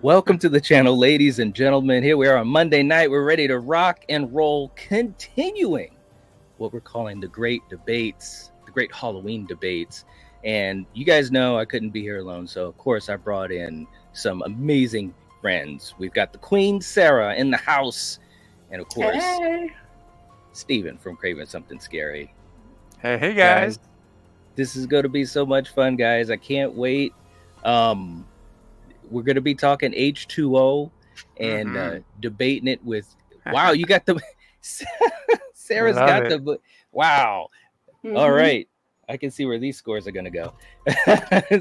Welcome to the channel, ladies and gentlemen. Here we are on Monday night. We're ready to rock and roll, continuing what we're calling the great debates, the great Halloween debates. And you guys know I couldn't be here alone, so of course I brought in some amazing friends. We've got the Queen Sarah in the house, and of course, Steven from Craving Something Scary. Hey guys. This is going to be so much fun, guys. I can't wait. We're going to be talking H20 and debating it with, wow, you got the, Sarah's got the, wow. All right. I can see where these scores are going to go.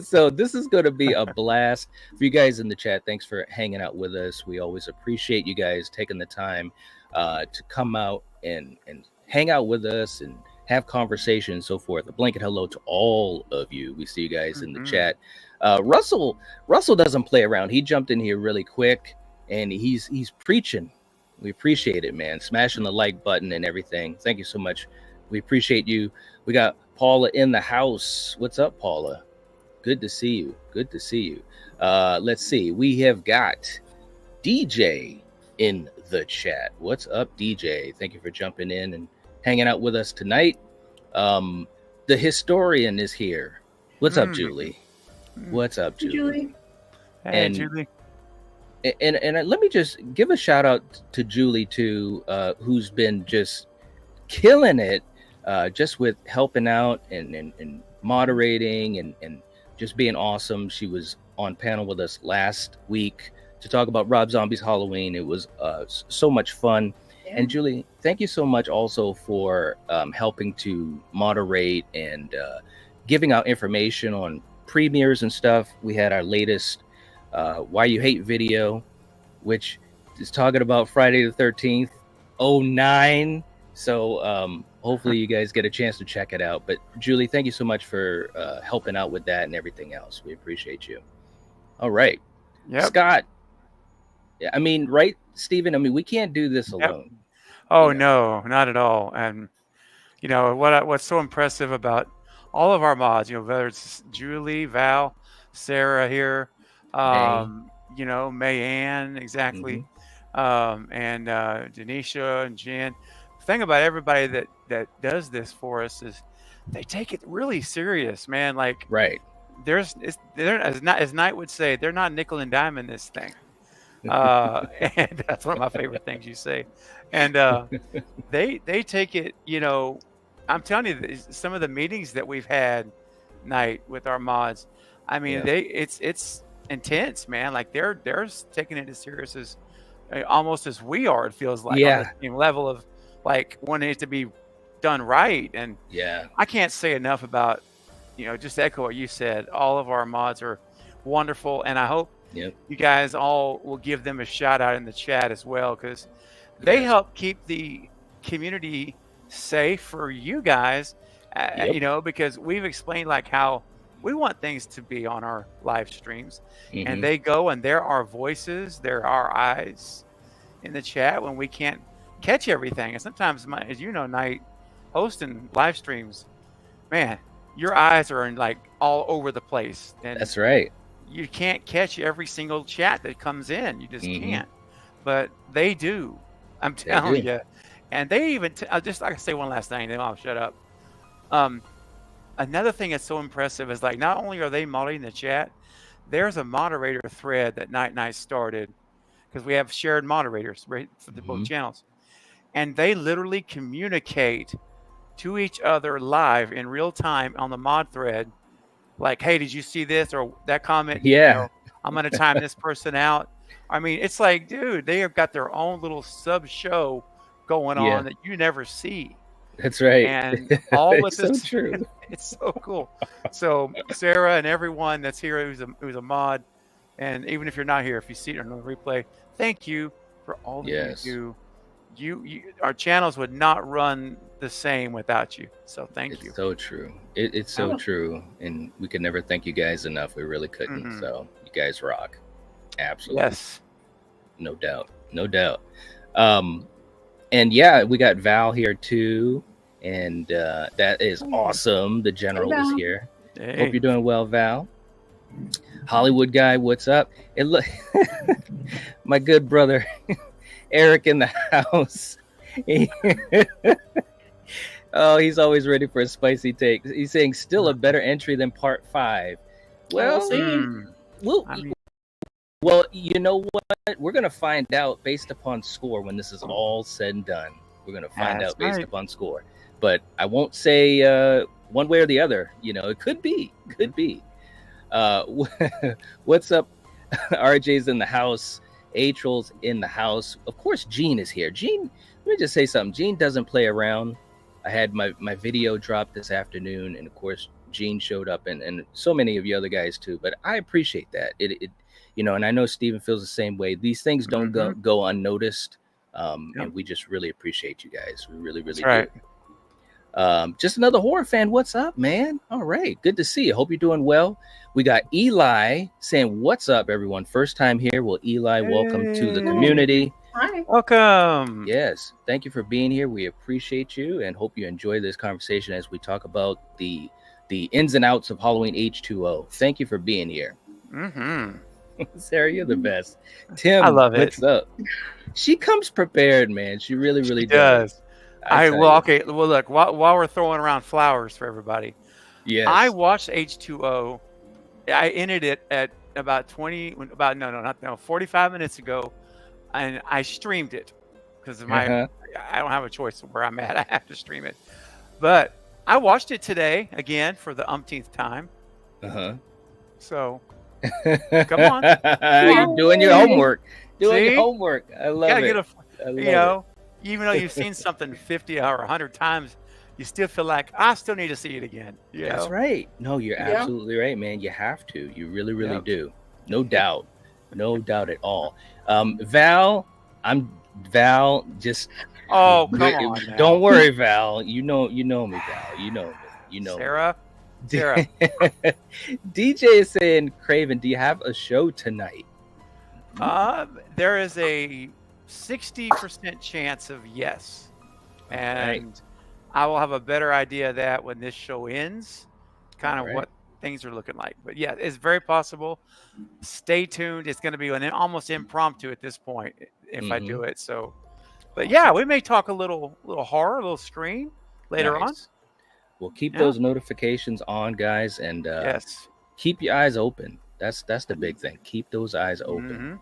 So this is going to be a blast for you guys in the chat. Thanks for hanging out with us. We always appreciate you guys taking the time to come out and hang out with us and have conversation and so forth. A blanket hello to all of you. We see you guys in the chat. Russell doesn't play around. He jumped in here really quick and he's preaching. We appreciate it, man. Smashing the like button and everything. Thank you so much. We appreciate you. We got Paula in the house. What's up, Paula? Good to see you. Good to see you. Let's see. We have got DJ in the chat. What's up, DJ? Thank you for jumping in and hanging out with us tonight. The historian is here. What's up, Julie? What's up, Julie? Hey, Julie. And let me just give a shout out to Julie too, who's been just killing it, just with helping out and moderating and just being awesome. She was on panel with us last week to talk about Rob Zombie's Halloween. It was so much fun. And Julie, thank you so much also for helping to moderate and giving out information on premieres and stuff. We had our latest Why You Hate video, which is talking about Friday the 13th, 09. So hopefully you guys get a chance to check it out. But Julie, thank you so much for helping out with that and everything else. We appreciate you. All right. Yep. Scott. I mean, right, Steven? I mean, we can't do this alone. Oh, no, not at all. And, you know, what's so impressive about all of our mods, you know, whether it's Julie, Val, Sarah here, you know, Mayanne, exactly, and Denisha and Jen. The thing about everybody that does this for us is they take it really serious, man. Like, they're as Knight would say, they're not nickel and dime in this thing. And that's one of my favorite things you say. And they take it, you know, I'm telling you, some of the meetings that we've had, Knight, with our mods, I mean, it's intense, man. Like they're taking it as serious as almost as we are. It feels like on the same level of like wanting it to be done right. And I can't say enough about, you know, just echo what you said. All of our mods are wonderful, and I hope you guys all will give them a shout out in the chat as well, because they help keep the community safe for you guys, you know, because we've explained like how we want things to be on our live streams, and they go and they're our voices, they're our eyes in the chat when we can't catch everything. And sometimes, as you know, Knight, hosting live streams, man, your eyes are in like all over the place. And that's right. You can't catch every single chat that comes in. You just can't. But they do. I'm telling you. And they even, just like I say one last thing, then I'll shut up. Another thing that's so impressive is like, not only are they modding the chat, there's a moderator thread that Night started, because we have shared moderators, right, for the both channels. And they literally communicate to each other live in real time on the mod thread. Like, hey, did you see this or that comment? You know, I'm going to time this person out. I mean, it's like, dude, they have got their own little sub show going on that you never see. That's right. And all with this, so true. It's so cool. So Sarah and everyone that's here who's a mod, and even if you're not here, if you see it on the replay, thank you for all that you do. Our channels would not run the same without you. So thank you. So true. It's so true. And we could never thank you guys enough. We really couldn't. So you guys rock. Absolutely. Yes. No doubt. No doubt. And yeah, we got Val here too. And that is awesome. The general is here. Hope you're doing well, Val. Hollywood guy, what's up? And look, my good brother Eric in the house. Oh, he's always ready for a spicy take. He's saying still a better entry than part 5. Well, well, you know what? We're gonna find out based upon score when this is all said and done. We're gonna find out based upon score. But I won't say one way or the other. You know, it could be. What's up? RJ's in the house. Atrol's in the house. Of course, Gene is here. Gene, let me just say something. Gene doesn't play around. I had my video dropped this afternoon, and of course, Gene showed up, and so many of you other guys too. But I appreciate that. It you know, and I know Steven feels the same way. These things don't go unnoticed, and we just really appreciate you guys. We really do. Right. Just another horror fan. What's up, man? All right, good to see you. Hope you're doing well. We got Eli saying, "What's up, everyone? First time here." Well, Eli, welcome to the community. Hi. Welcome. Yes, thank you for being here. We appreciate you and hope you enjoy this conversation as we talk about the ins and outs of Halloween H20. Thank you for being here. Sarah, you're the best. Tim, I love it. What's up? She comes prepared, man. She really does. Okay. Well, look, while we're throwing around flowers for everybody, yes, I watched H20. I ended it at about 45 minutes ago, and I streamed it because of I don't have a choice where I'm at. I have to stream it, but I watched it today again for the umpteenth time. So come on, you're doing your homework. Your homework. I love it. You know, even though you've seen something 50 or 100 times, you still feel like I still need to see it again. That's right. No, you're absolutely right, man. You have to. You really do. No doubt at all. Val, just come on. Don't worry, Val. You know me, Val. You know Sarah. DJ is saying, Craven, do you have a show tonight? There is a 60% chance of yes, and I will have a better idea of that when this show ends, kind of what things are looking like. But yeah, it's very possible. Stay tuned. It's going to be almost impromptu at this point if I do it. So, but yeah, we may talk a little horror, a little scream later on. We'll keep those notifications on, guys, and keep your eyes open. That's the big thing. Keep those eyes open.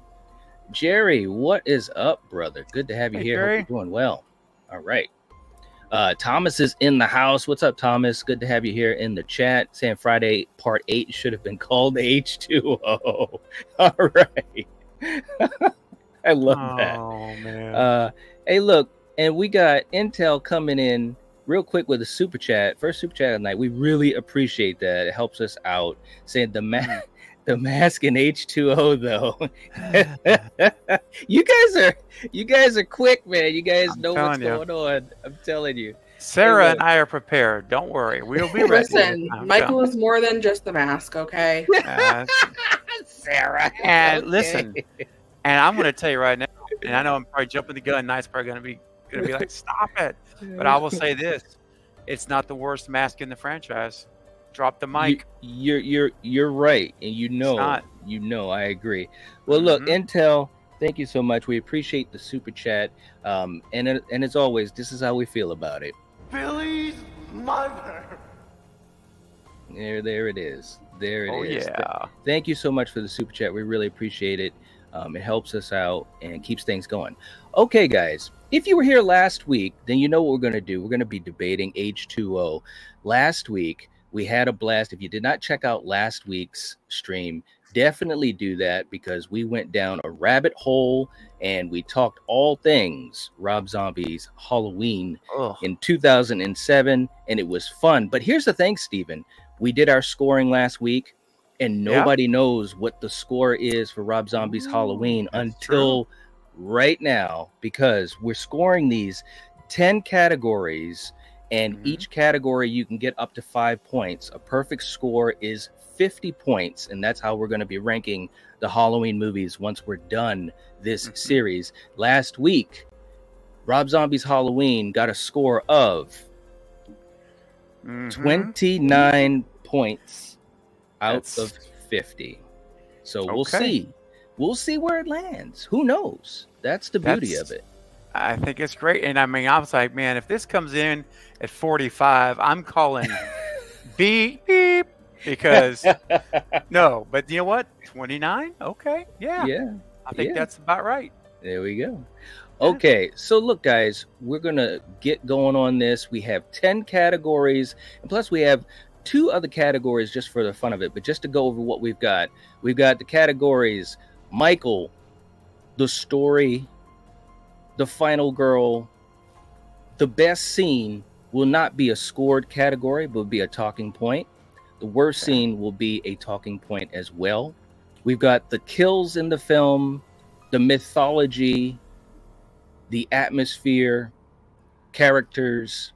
Jerry, what is up, brother? Good to have you here. Jerry. Hope you're doing well. All right. Thomas is in the house. What's up, Thomas? Good to have you here in the chat. Saying Friday part 8 should have been called H20. All right. I love that. Oh, man. Hey, look, and we got Intel coming in real quick with a super chat. First super chat of the night. We really appreciate that. It helps us out. Saying the mask in H20 though. you guys are quick, man. You guys know what's going on. I'm telling you. Sarah and I are prepared. Don't worry. We'll be ready. Listen, Michael is more than just the mask, okay? Sarah. And listen, and I'm going to tell you right now, and I know I'm probably jumping the gun. Knight's probably going to be like, stop it. But I will say this: it's not the worst mask in the franchise. Drop the mic. You're right, and I agree. Well, look, Intel, thank you so much. We appreciate the super chat, and as always, this is how we feel about it. Billy's mother. There it is. There it is. Yeah. Thank you so much for the super chat. We really appreciate it. It helps us out and keeps things going. Okay, guys, if you were here last week, then you know what we're going to do. We're going to be debating H20. Last week, we had a blast. If you did not check out last week's stream, definitely do that because we went down a rabbit hole and we talked all things Rob Zombie's Halloween in 2007, and it was fun. But here's the thing, Steven. We did our scoring last week, and nobody knows what the score is for Rob Zombie's Halloween until right now, because we're scoring these 10 categories, and each category you can get up to 5 points. A perfect score is 50 points, and that's how we're going to be ranking the Halloween movies once we're done this series. Last week, Rob Zombie's Halloween got a score of 29 points out of 50. So we'll see. We'll see where it lands. Who knows? That's the beauty of it. I think it's great. And I mean, I was like, man, if this comes in at 45, I'm calling beep, beep, because no, but you know what? 29? Okay. Yeah. Yeah. I think that's about right. There we go. Okay, so look, guys, we're going to get going on this. We have 10 categories, and plus we have 2 other categories just for the fun of it. But just to go over what we've got the categories: Michael, the story, the final girl. The best scene will not be a scored category, but will be a talking point. The worst scene will be a talking point as well. We've got the kills in the film, the mythology, the atmosphere, characters,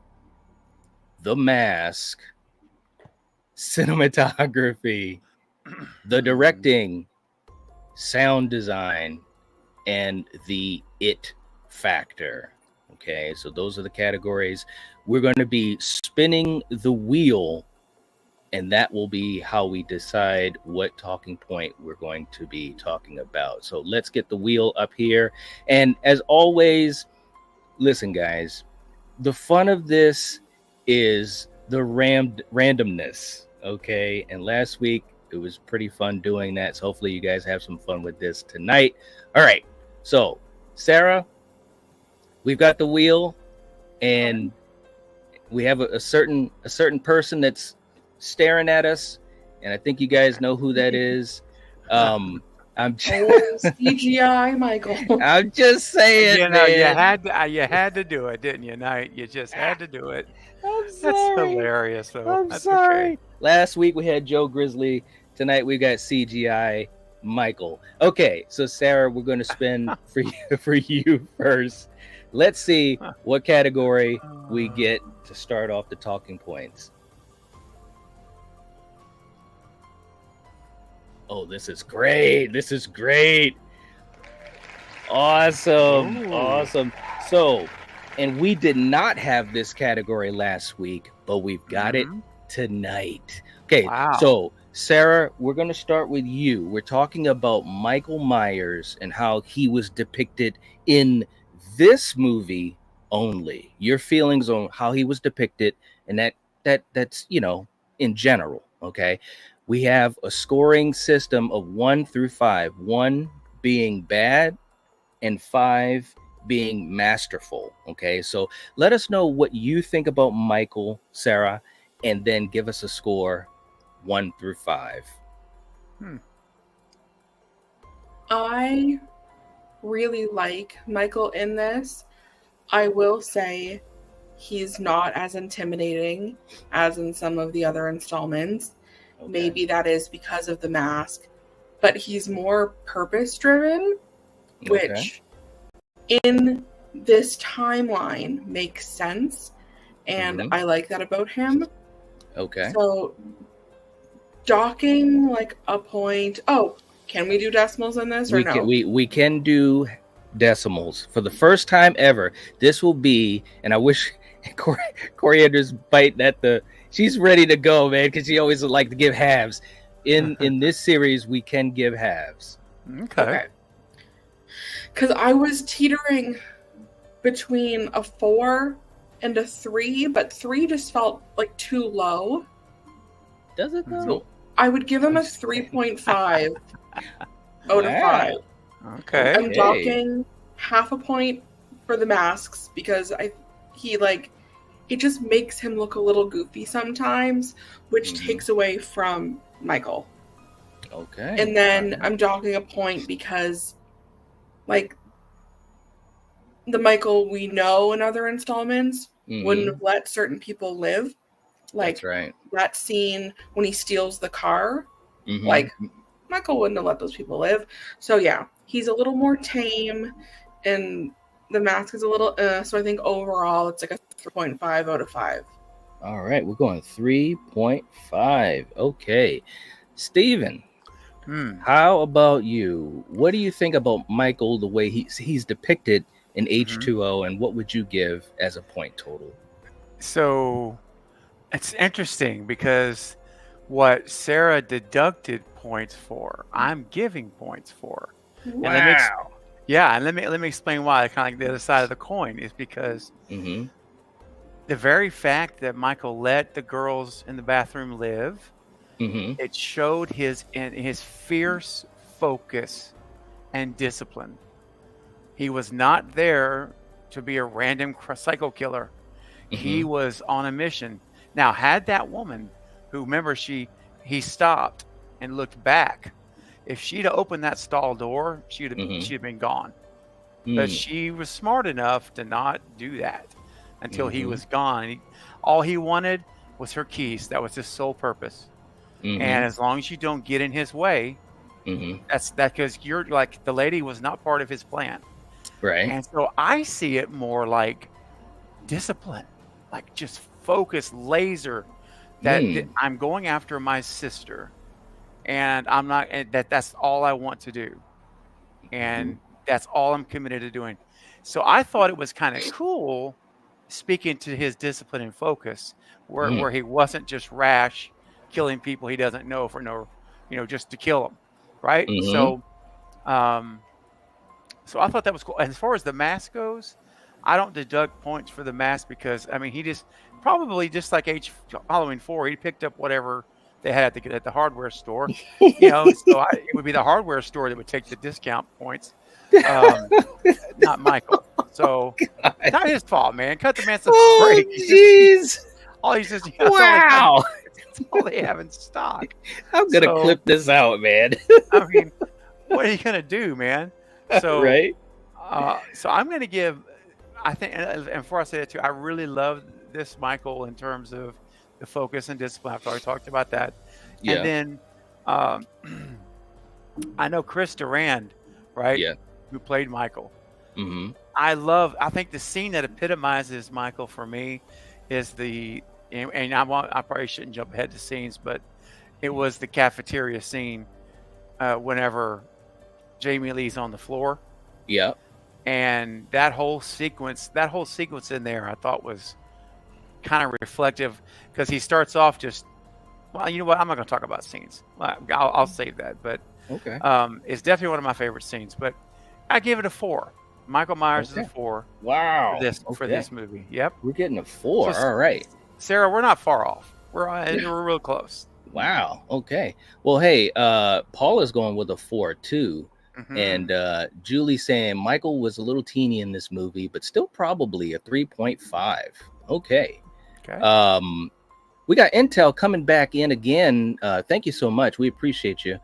the mask, cinematography, the directing, sound design, and the it factor. Okay, so those are the categories. We're going to be spinning the wheel, and that will be how we decide what talking point we're going to be talking about. So let's get the wheel up here. And as always, listen, guys, the fun of this is the randomness. Okay. And last week it was pretty fun doing that. So hopefully you guys have some fun with this tonight. All right. So Sarah, we've got the wheel, and we have a certain person that's staring at us, and I think you guys know who that is. I'm CGI Michael. I'm just saying, you know, man. you had to do it, didn't you? Night, you just had to do it. I'm That's sorry. hilarious, though. I'm That's sorry. Okay. Last week we had Joe Grizzly. Tonight we got CGI Michael. Okay, so Sarah, we're going to spin for you first. Let's see what category we get to start off the talking points. Oh, this is great. This is great. Awesome. Ooh. Awesome. So, and we did not have this category last week, but we've got it tonight. Okay. Wow. So, Sarah, we're going to start with you. We're talking about Michael Myers and how he was depicted in this movie only. Your feelings on how he was depicted, and that's, you know, in general. Okay. We have a scoring system of 1 through 5, 1 being bad and 5 being masterful. Okay, so let us know what you think about Michael, Sarah, and then give us a score 1 through 5. I really like Michael in this. I will say he's not as intimidating as in some of the other installments. Okay. Maybe that is because of the mask, but he's more purpose-driven, which in this timeline makes sense, and I like that about him. Okay. So docking like a point. Oh, can we do decimals in this or no? We can do decimals for the first time ever. This will be, and I wish Coriander's biting at the. She's ready to go, man, because she always would like to give halves. In this series, we can give halves. Okay. Because I was teetering between a 4 and a 3, but 3 just felt like too low. Does it though? So I would give him a 3.5 out of 5. Okay. I'm docking half a point for the masks because it just makes him look a little goofy sometimes, which takes away from Michael. Okay. And then I'm docking a point because, like, the Michael we know in other installments wouldn't have let certain people live. Like, that's right. That scene when he steals the car, like, Michael wouldn't have let those people live. So, yeah, he's a little more tame, and the mask is a little, so I think overall it's like a 3.5 out of 5. All right, we're going 3.5. Okay. Steven, how about you? What do you think about Michael, the way he's depicted in H20, and what would you give as a point total? So it's interesting because what Sarah deducted points for. I'm giving points for. Wow. And let me explain why. Kind of like the other side of the coin is because Mm-hmm. the very fact that Michael let the girls in the bathroom live, Mm-hmm. it showed his fierce focus and discipline. He was not there to be a random psycho killer. He was on a mission. Now, had that woman, who remember he stopped and looked back, if she'd have opened that stall door, she'd have been gone. But she was smart enough to not do that until he was gone. All he wanted was her keys. That was his sole purpose. And as long as you don't get in his way, that's because you're like, the lady was not part of his plan. Right. And so I see it more like discipline, like just focus, laser, that I'm going after my sister, and I'm not, and that's all I want to do. And that's all I'm committed to doing. So I thought it was kind of cool, speaking to his discipline and focus, where he wasn't just rash, killing people he doesn't know for no, just to kill them, right? So I thought that was cool. And as far as the mask goes, I don't deduct points for the mask because, I mean, he just probably, just like Halloween 4, he picked up whatever they had at the hardware store. So it would be the hardware store that would take the discount points, not Michael. So not his fault, man. Cut the man some break. Jeez. Wow. That's all they have in stock. I'm going to clip this out, man. I mean, what are you going to do, man? So, right. So I'm going to give, I think, and before I say that too, I really love this Michael in terms of the focus and discipline. I've already talked about that. Yeah. And then I know Chris Durand, right? Yeah. Who played Michael. I think the scene that epitomizes Michael for me is and I probably shouldn't jump ahead to scenes, but it was the cafeteria scene whenever Jamie Lee's on the floor. Yeah. And that whole sequence in there, I thought was kind of reflective because he starts off just, well, you know what? I'm not going to talk about scenes. I'll save that. But okay, it's definitely one of my favorite scenes. But I give it a 4. Michael Myers is a 4. Wow. For this movie. Yep. We're getting a 4. All right. Sarah, we're not far off. We're real close. Wow. Okay. Well, hey, Paul is going with a 4 too. And Julie saying Michael was a little teeny in this movie, but still probably a 3.5. Okay. We got Intel coming back in again. Thank you so much. We appreciate you.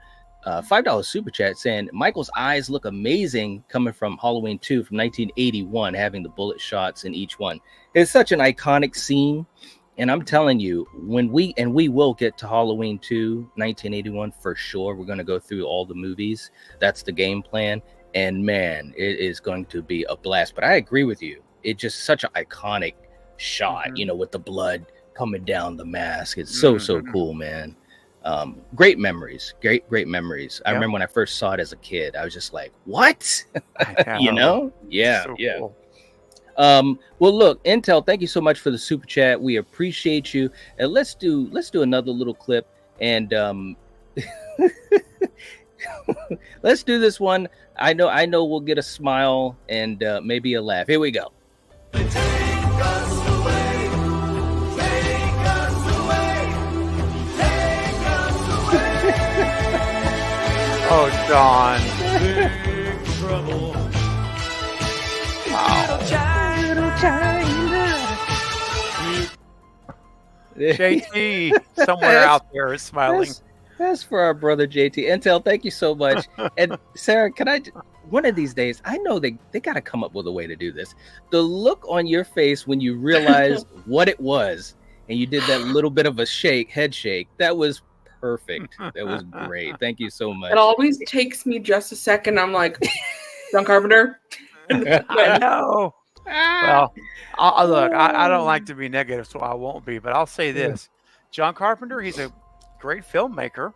$5 super chat saying Michael's eyes look amazing coming from Halloween 2 from 1981, having the bullet shots in each one. It's such an iconic scene. And I'm telling you, we will get to Halloween 2, 1981 for sure. We're going to go through all the movies. That's the game plan. And man, it is going to be a blast. But I agree with you. It's just such an iconic shot, with the blood coming down the mask. It's so cool, man. Great memories. Great memories. I remember when I first saw it as a kid, I was just like, what? Yeah. So cool. Well, look, Intel, thank you so much for the super chat. We appreciate you. And let's do another little clip, and let's do this one. I know we'll get a smile and maybe a laugh. Here we go. Take us away. Take us away. Take us away. Oh, John. Big trouble. Wow. JT somewhere out there is smiling. That's for our brother JT. Intel, thank you so much. And Sarah, one of these days, I know they got to come up with a way to do this. The look on your face when you realized what it was and you did that little bit of a head shake, that was perfect. That was great. Thank you so much. It always takes me just a second. I'm like, John Carpenter. I know. Well, look, I don't like to be negative, so I won't be, but I'll say this. John Carpenter, he's a great filmmaker.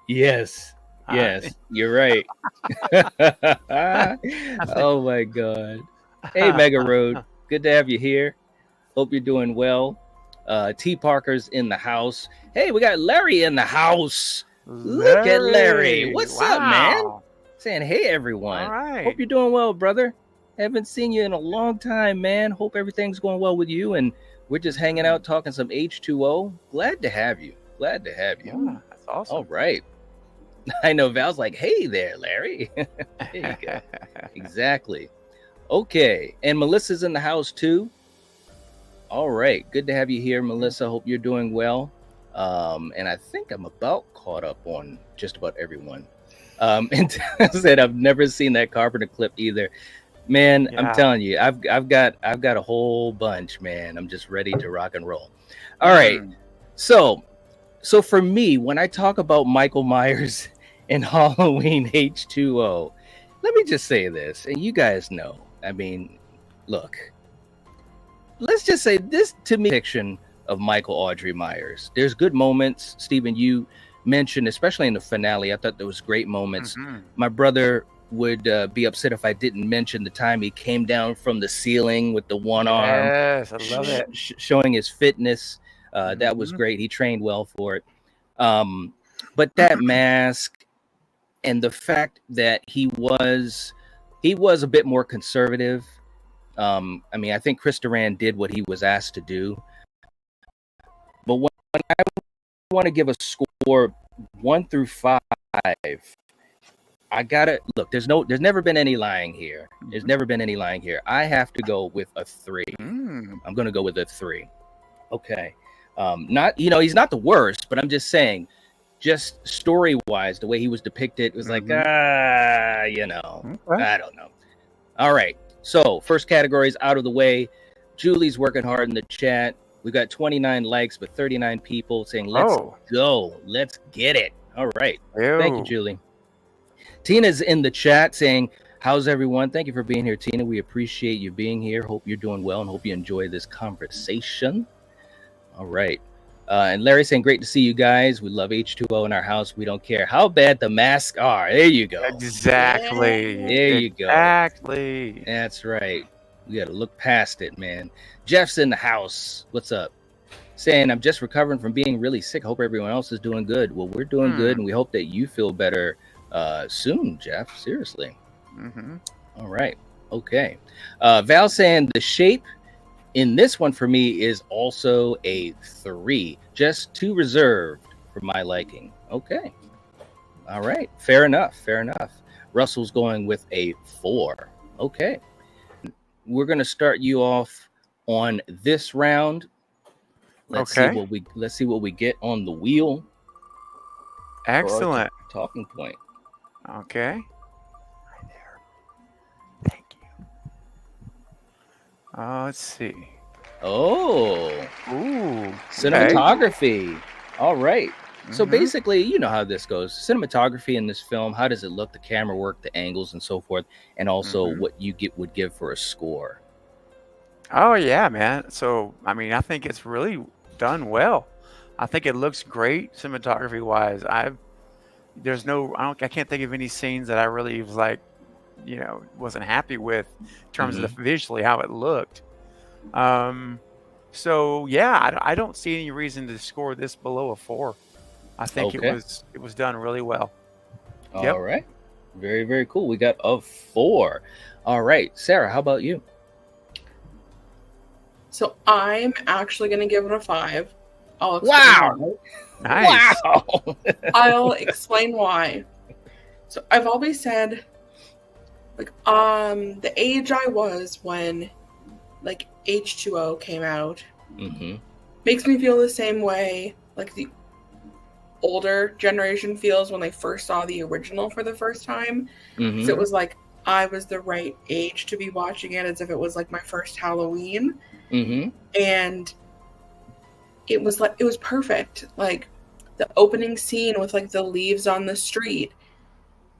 Yes, you're right. Oh, my God. Hey, Mega Road. Good to have you here. Hope you're doing well. T. Parker's in the house. Hey, we got Larry in the house. Look at Larry. What's up, man? Wow. Saying, hey, everyone. All right. Hope you're doing well, brother. Haven't seen you in a long time, man. Hope everything's going well with you. And we're just hanging out, talking some H2O. Glad to have you. Glad to have you. Yeah, that's awesome. All right. I know Val's like, hey there, Larry. There you go. Exactly. Okay. And Melissa's in the house too. All right. Good to have you here, Melissa. Hope you're doing well. And I think I'm about caught up on just about everyone. And said I've never seen that Carpenter clip either. Man, Yeah. I'm telling you, I've got a whole bunch, man. I'm just ready to rock and roll. All right. So for me, when I talk about Michael Myers and Halloween H2O, let me just say this, and you guys know. I mean, look, let's just say this to me fiction of Michael Audrey Myers. There's good moments, Stephen, you mentioned, especially in the finale. I thought there was great moments. My brother would be upset if I didn't mention the time he came down from the ceiling with the one arm. Yes, I love it. Showing his fitness. That was great. He trained well for it. But that mask and the fact that he was a bit more conservative. I mean, I think Chris Duran did what he was asked to do. But when I want to give a score 1 through 5, I gotta look. There's never been any lying here. There's never been any lying here. I have to go with a 3. I'm gonna go with a 3. Okay. Not, he's not the worst, but I'm just saying, just story wise, the way he was depicted was like, I don't know. All right. So first category is out of the way. Julie's working hard in the chat. We got 29 likes, but 39 people saying, let's go. Let's get it. All right. Thank you, Julie. Tina's in the chat saying, how's everyone? Thank you for being here, Tina. We appreciate you being here. Hope you're doing well and hope you enjoy this conversation. All right. And Larry saying, great to see you guys. We love H2O in our house. We don't care how bad the masks are. There you go. Exactly. There you go. Exactly. That's right. We got to look past it, man. Jeff's in the house. What's up? Saying, I'm just recovering from being really sick. Hope everyone else is doing good. Well, we're doing good, and we hope that you feel better soon, Jeff. Seriously. All right. Okay. Val saying the shape in this one for me is also a 3. Just too reserved for my liking. Okay. All right. Fair enough. Fair enough. Russell's going with a 4. Okay. We're going to start you off on this round. Let's see what we get on the wheel. Excellent. Talking point. Okay. Right there. Thank you. Let's see. Oh. Ooh. Cinematography. All right. So basically, you know how this goes. Cinematography in this film, how does it look, the camera work, the angles and so forth, and also what you would give for a score. Oh yeah, man. So, I mean, I think it's really done well. I think it looks great cinematography wise. I can't think of any scenes that I really was like, wasn't happy with in terms of visually how it looked. So yeah, I don't see any reason to score this below a 4. I think it was done really well. All right. Very, very cool. We got a 4. All right. Sarah, how about you? So I'm actually going to give it a 5. I'll explain Wow. why. Nice. Wow. I'll explain why. So I've always said, like, the age I was when, like, H2O came out makes me feel the same way, like, the older generation feels when they first saw the original for the first time. So it was like I was the right age to be watching it, as if it was like my first Halloween. And it was perfect. Like the opening scene with like the leaves on the street,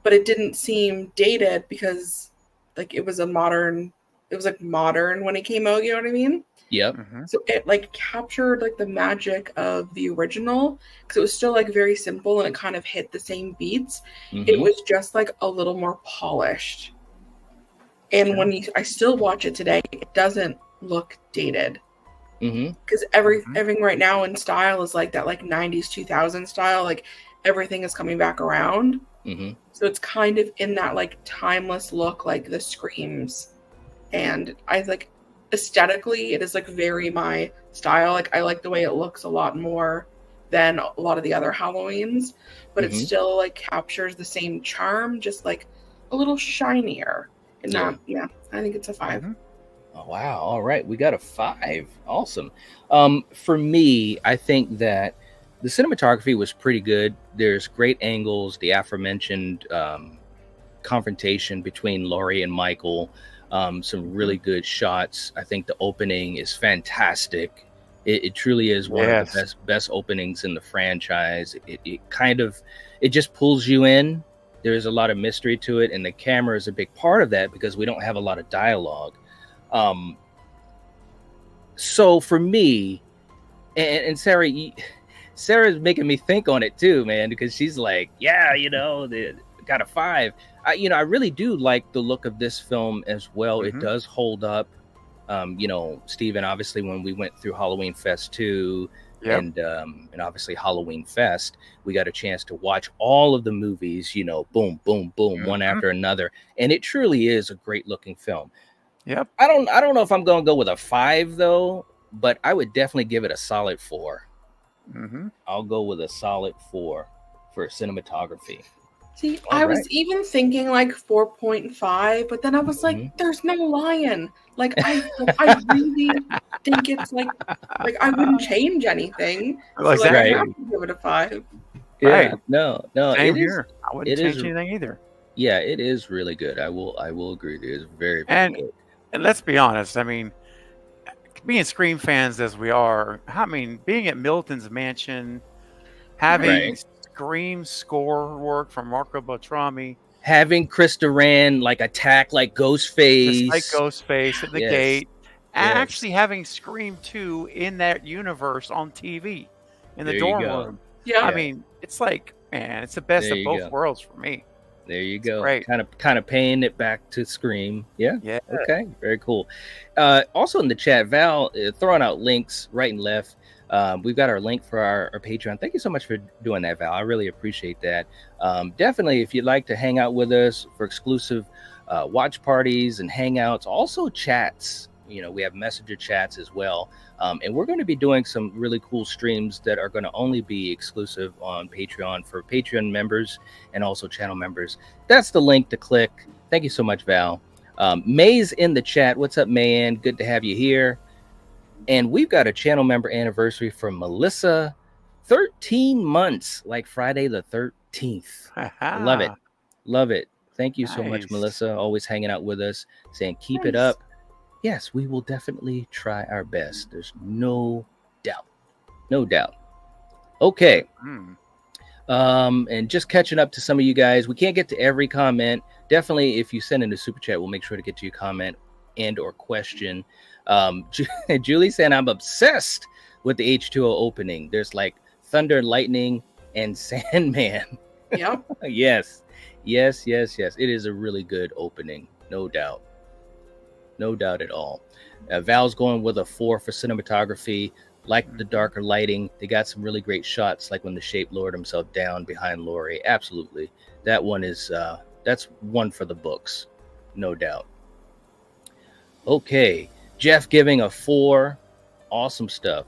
but it didn't seem dated because like it was modern when it came out, you know what I mean? Yep. So it like captured like the magic of the original, because it was still like very simple and it kind of hit the same beats. It was just like a little more polished. And when I still watch it today, it doesn't look dated. Because everything right now in style is like that, like 90s 2000 style. Like everything is coming back around. Mm-hmm. So it's kind of in that like timeless look, like the Screams. And I like aesthetically, it is like very my style. Like I like the way it looks a lot more than a lot of the other Halloweens, but it still like captures the same charm, just like a little shinier. And that, I think it's a 5. Oh, wow. All right. We got a 5. Awesome. For me, I think that the cinematography was pretty good. There's great angles, the aforementioned confrontation between Laurie and Michael, some really good shots. I think the opening is fantastic. It truly is one of the best openings in the franchise. It just pulls you in. There's a lot of mystery to it, and the camera is a big part of that because we don't have a lot of dialogue. So for me, and Sarah's making me think on it too, man, because she's like, they got a 5. I really do like the look of this film as well. It does hold up. Steven, obviously when we went through Halloween Fest 2 and obviously Halloween Fest, we got a chance to watch all of the movies, boom, boom, boom, one after another. And it truly is a great looking film. Yep. I don't know if I'm going to go with a 5 though, but I would definitely give it a solid 4. I'll go with a solid 4 for cinematography. See, I was even thinking like 4.5, but then I was like, there's no lion. Like I really think it's like I wouldn't change anything. So I have to give it a 5. Yeah, right. No. Same here. I wouldn't change anything either. Yeah, it is really good. I will agree. It is very, very good. And let's be honest. I mean, being Scream fans as we are, being at Milton's mansion, having Scream score work from Marco Beltrami, having Chris Duran attack like Ghostface, at the gate, and actually having Scream 2 in that universe on TV in the dorm room. Yeah, I mean, it's like, man, it's the best of both worlds for me. There you go. Great. Kind of paying it back to Scream. Yeah. Okay. Very cool. Also in the chat, Val throwing out links right and left. We've got our link for our Patreon. Thank you so much for doing that, Val. I really appreciate that. Definitely, if you'd like to hang out with us for exclusive watch parties and hangouts, also chats. We have messenger chats as well. And we're going to be doing some really cool streams that are going to only be exclusive on Patreon for Patreon members and also channel members. That's the link to click. Thank you so much, Val. May's in the chat. What's up, Mayan? Good to have you here. And we've got a channel member anniversary from Melissa. 13 months, like Friday the 13th. Love it. Love it. Thank you so much, Melissa. Always hanging out with us, saying keep it up. Yes, we will definitely try our best. There's no doubt. No doubt. Okay. And just catching up to some of you guys. We can't get to every comment. Definitely, if you send in a super chat, we'll make sure to get to your comment and or question. Julie saying I'm obsessed with the H20 opening. There's like thunder and lightning and Sandman. Yep. Yes. It is a really good opening. No doubt. No doubt at all. Val's going with a 4 for cinematography. Like the darker lighting. They got some really great shots, like when the shape lowered himself down behind Laurie. Absolutely. That one is that's one for the books. No doubt. Okay. Jeff giving a 4. Awesome stuff.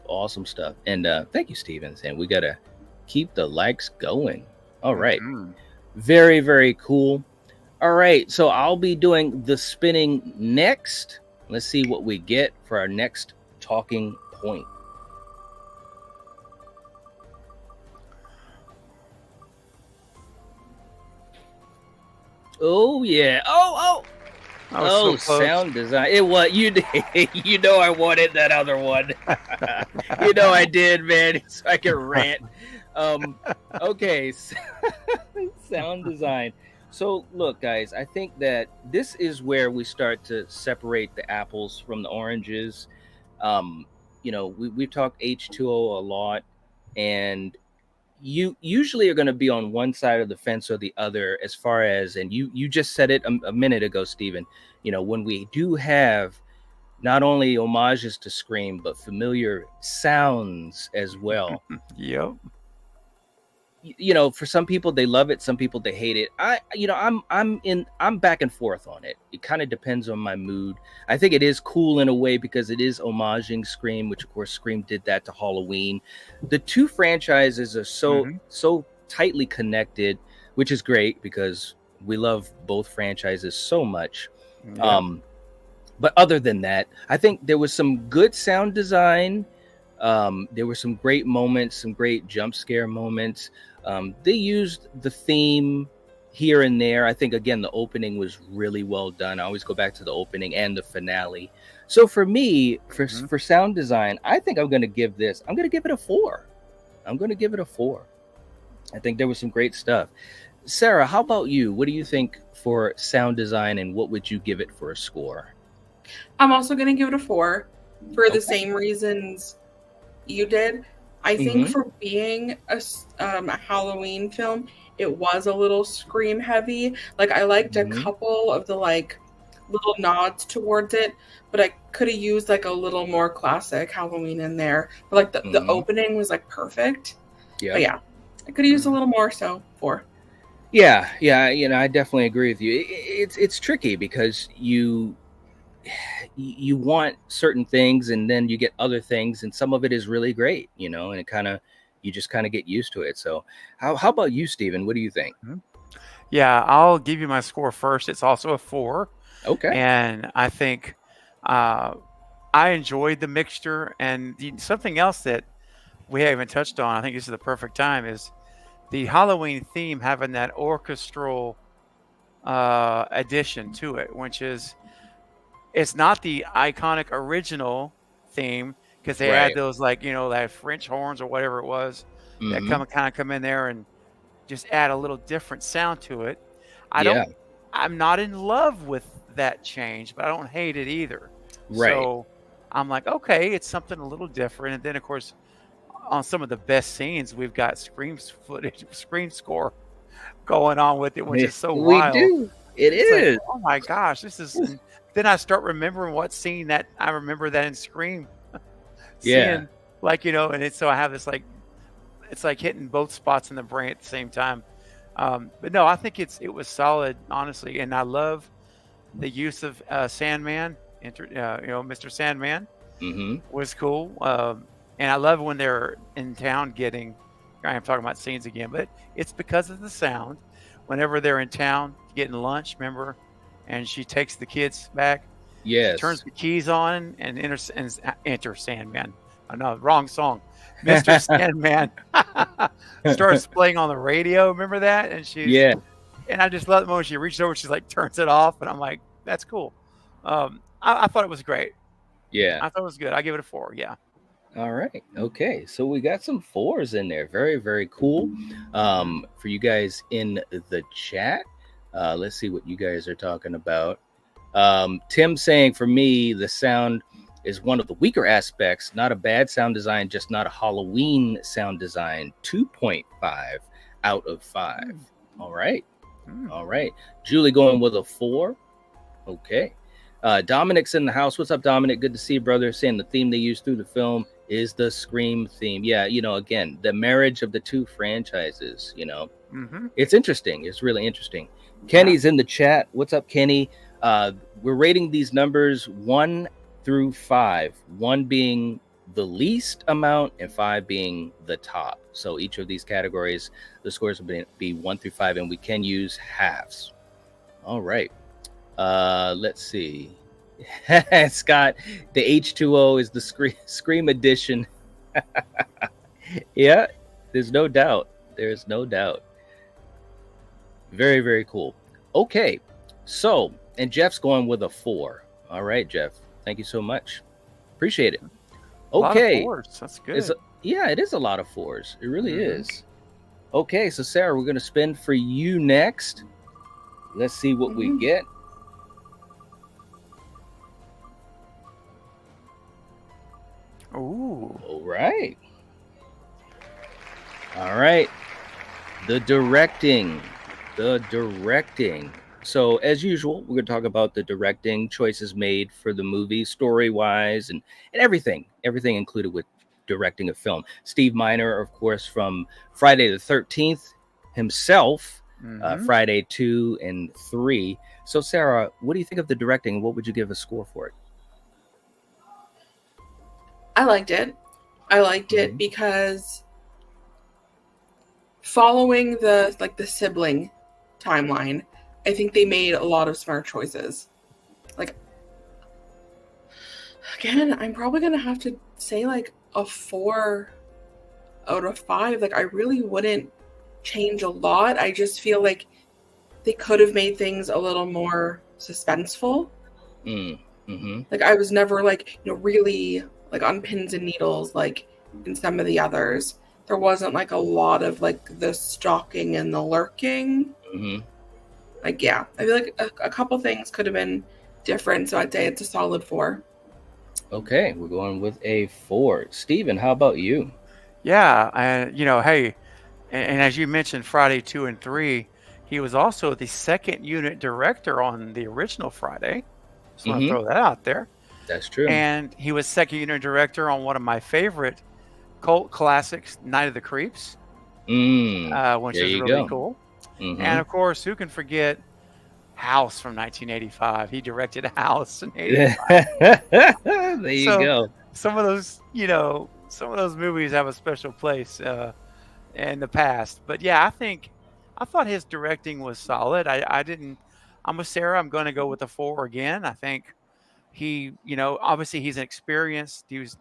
And thank you, Stevens. And we got to keep the likes going. All right. Very, very cool. All right. So I'll be doing the spinning next. Let's see what we get for our next talking point. Oh, yeah. Oh, so sound design. It was you. You know I wanted that other one. You know I did, man. So I can rant. Okay. Sound design. So look, guys. I think that this is where we start to separate the apples from the oranges. We've talked H20 a lot, and you usually are going to be on one side of the fence or the other as far as, and you just said it a minute ago, Stephen, when we do have not only homages to Scream, but familiar sounds as well. Yep. for some people they love it, some people they hate it. I'm back and forth on it. It kind of depends on my mood. I think it is cool in a way because it is homaging Scream, which of course Scream did that to Halloween. The two franchises are so tightly connected, which is great because we love both franchises so much. Yeah. But other than that, I think there was some good sound design. There were some great moments, some great jump scare moments. They used the theme here and there. I think, again, the opening was really well done. I always go back to the opening and the finale. So for me, for sound design, I think I'm going to give it a 4. I'm going to give it a 4. I think there was some great stuff. Sarah, how about you? What do you think for sound design, and what would you give it for a score? I'm also going to give it a 4 for the same reasons you did. I think for being a Halloween film, it was a little Scream heavy. Like, I liked a couple of the like little nods towards it, but I could have used like a little more classic Halloween in there. But like the opening was like perfect. Yeah. But yeah, I could have used a little more, so 4. Yeah, I definitely agree with you. It's tricky because you want certain things and then you get other things, and some of it is really great, and you just kind of get used to it. So how about you, Steven? What do you think? Yeah, I'll give you my score first. It's also a 4. Okay. And I think I enjoyed the mixture. And something else that we haven't touched on, I think this is the perfect time, is the Halloween theme having that orchestral addition to it, which is, it's not the iconic original theme, because they had those that French horns or whatever it was that kind of come in there and just add a little different sound to it. I'm not in love with that change, but I don't hate it either. Right. So I'm like, okay, it's something a little different. And then of course, on some of the best scenes, we've got Scream score going on with it, which is so wild. We do. It is. Like, oh my gosh, this is. And then I start remembering what scene that I remember that in Scream. Yeah. And so I have this it's like hitting both spots in the brain at the same time. But no, I think it was solid, honestly, and I love the use of Sandman. Mr. Sandman was cool. And I love when they're in town I'm talking about scenes again, but it's because of the sound. Whenever they're in town getting lunch, remember, and she takes the kids back. Yes. Turns the keys on and enter Sandman. Oh, no, wrong song. Mr. Sandman starts playing on the radio. Remember that? And and I just love the moment she reaches over, she's like turns it off, and I'm like, that's cool. I thought it was great. Yeah. I thought it was good. I give it a 4. Yeah. All right. Okay. So we got some 4s in there. Very, very cool. For you guys in the chat, let's see what you guys are talking about. Tim saying, for me, the sound is one of the weaker aspects. Not a bad sound design, just not a Halloween sound design. 2.5 out of 5. All right. All right. Julie going with a 4. Okay. Dominic's in the house. What's up, Dominic? Good to see you, brother. Saying the theme they used through the film is the Scream theme. Yeah, again, the marriage of the two franchises, It's interesting. It's really interesting. Kenny's in the chat. What's up, Kenny? We're rating these numbers 1 through 5, 1 being the least amount and 5 being the top. So each of these categories, the scores will be 1 through 5, and we can use halves. All right. Let's see. Scott, the H20 is the Scream edition. Yeah, there's no doubt. There's no doubt. Very, very cool. Okay, so, and Jeff's going with a 4. All right, Jeff. Thank you so much. Appreciate it. Okay. A lot of 4s. That's good. It is a lot of 4s. It really is. Okay, so Sarah, we're going to spin for you next. Let's see what we get. Ooh. All right. All right. The directing. So as usual, we're going to talk about the directing choices made for the movie, story-wise, and everything included with directing a film. Steve Miner, of course, from Friday the 13th himself, Friday 2 and 3. So, Sarah, what do you think of the directing? What would you give a score for it? I liked it. I liked it because following the sibling timeline, I think they made a lot of smart choices. Like, again, I'm probably gonna have to say like a 4 out of 5. Like, I really wouldn't change a lot. I just feel like they could have made things a little more suspenseful. Like, I was never like, really like on pins and needles like in some of the others. There wasn't like a lot of like the stalking and the lurking. Like, yeah, I feel like a couple things could have been different, so I'd say it's a solid 4. Okay, we're going with a 4. Steven, how about you? Yeah, and hey, and as you mentioned, Friday 2 and 3, he was also the second unit director on the original Friday. So I'll throw that out there. That's true. And he was second unit director on one of my favorite cult classics, Night of the Creeps, which is really cool. And of course, who can forget House from 1985? He directed House in 85. There you go. Some of those, some of those movies have a special place in the past. But yeah, I thought his directing was solid. I'm with Sarah. I'm going to go with a 4 again. I think he, obviously he's experienced. He was,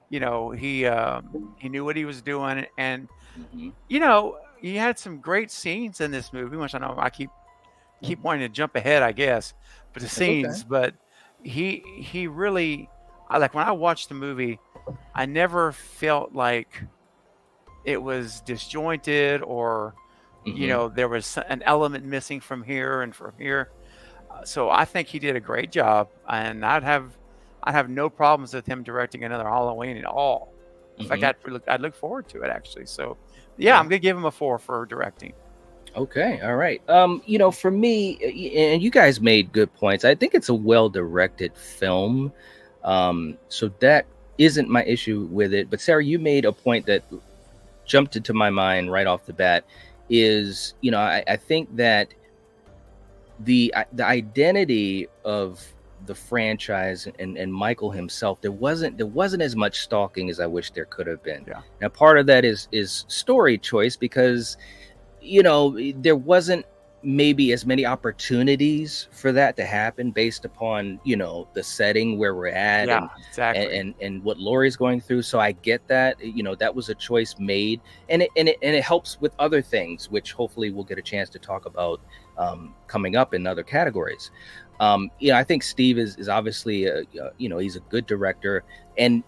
he knew what he was doing, and he had some great scenes in this movie, which I know I keep wanting to jump ahead, I guess, but the scenes. But he really, like when I watched the movie, I never felt like it was disjointed or there was an element missing from here and from here. So I think he did a great job, and I'd have no problems with him directing another Halloween at all. In fact, I'd look forward to it, actually. So yeah, I'm gonna give him a 4 for directing. Okay, all right. For me, and you guys made good points. I think it's a well-directed film. So that isn't my issue with it. But Sarah, you made a point that jumped into my mind right off the bat. Is I think that the identity of the franchise and Michael himself, there wasn't as much stalking as I wish there could have been. Now, part of that is story choice, because there wasn't maybe as many opportunities for that to happen based upon the setting where we're at and what Laurie's going through. So I get that that was a choice made, and it helps with other things, which hopefully we'll get a chance to talk about coming up in other categories. I think Steve is obviously he's a good director, and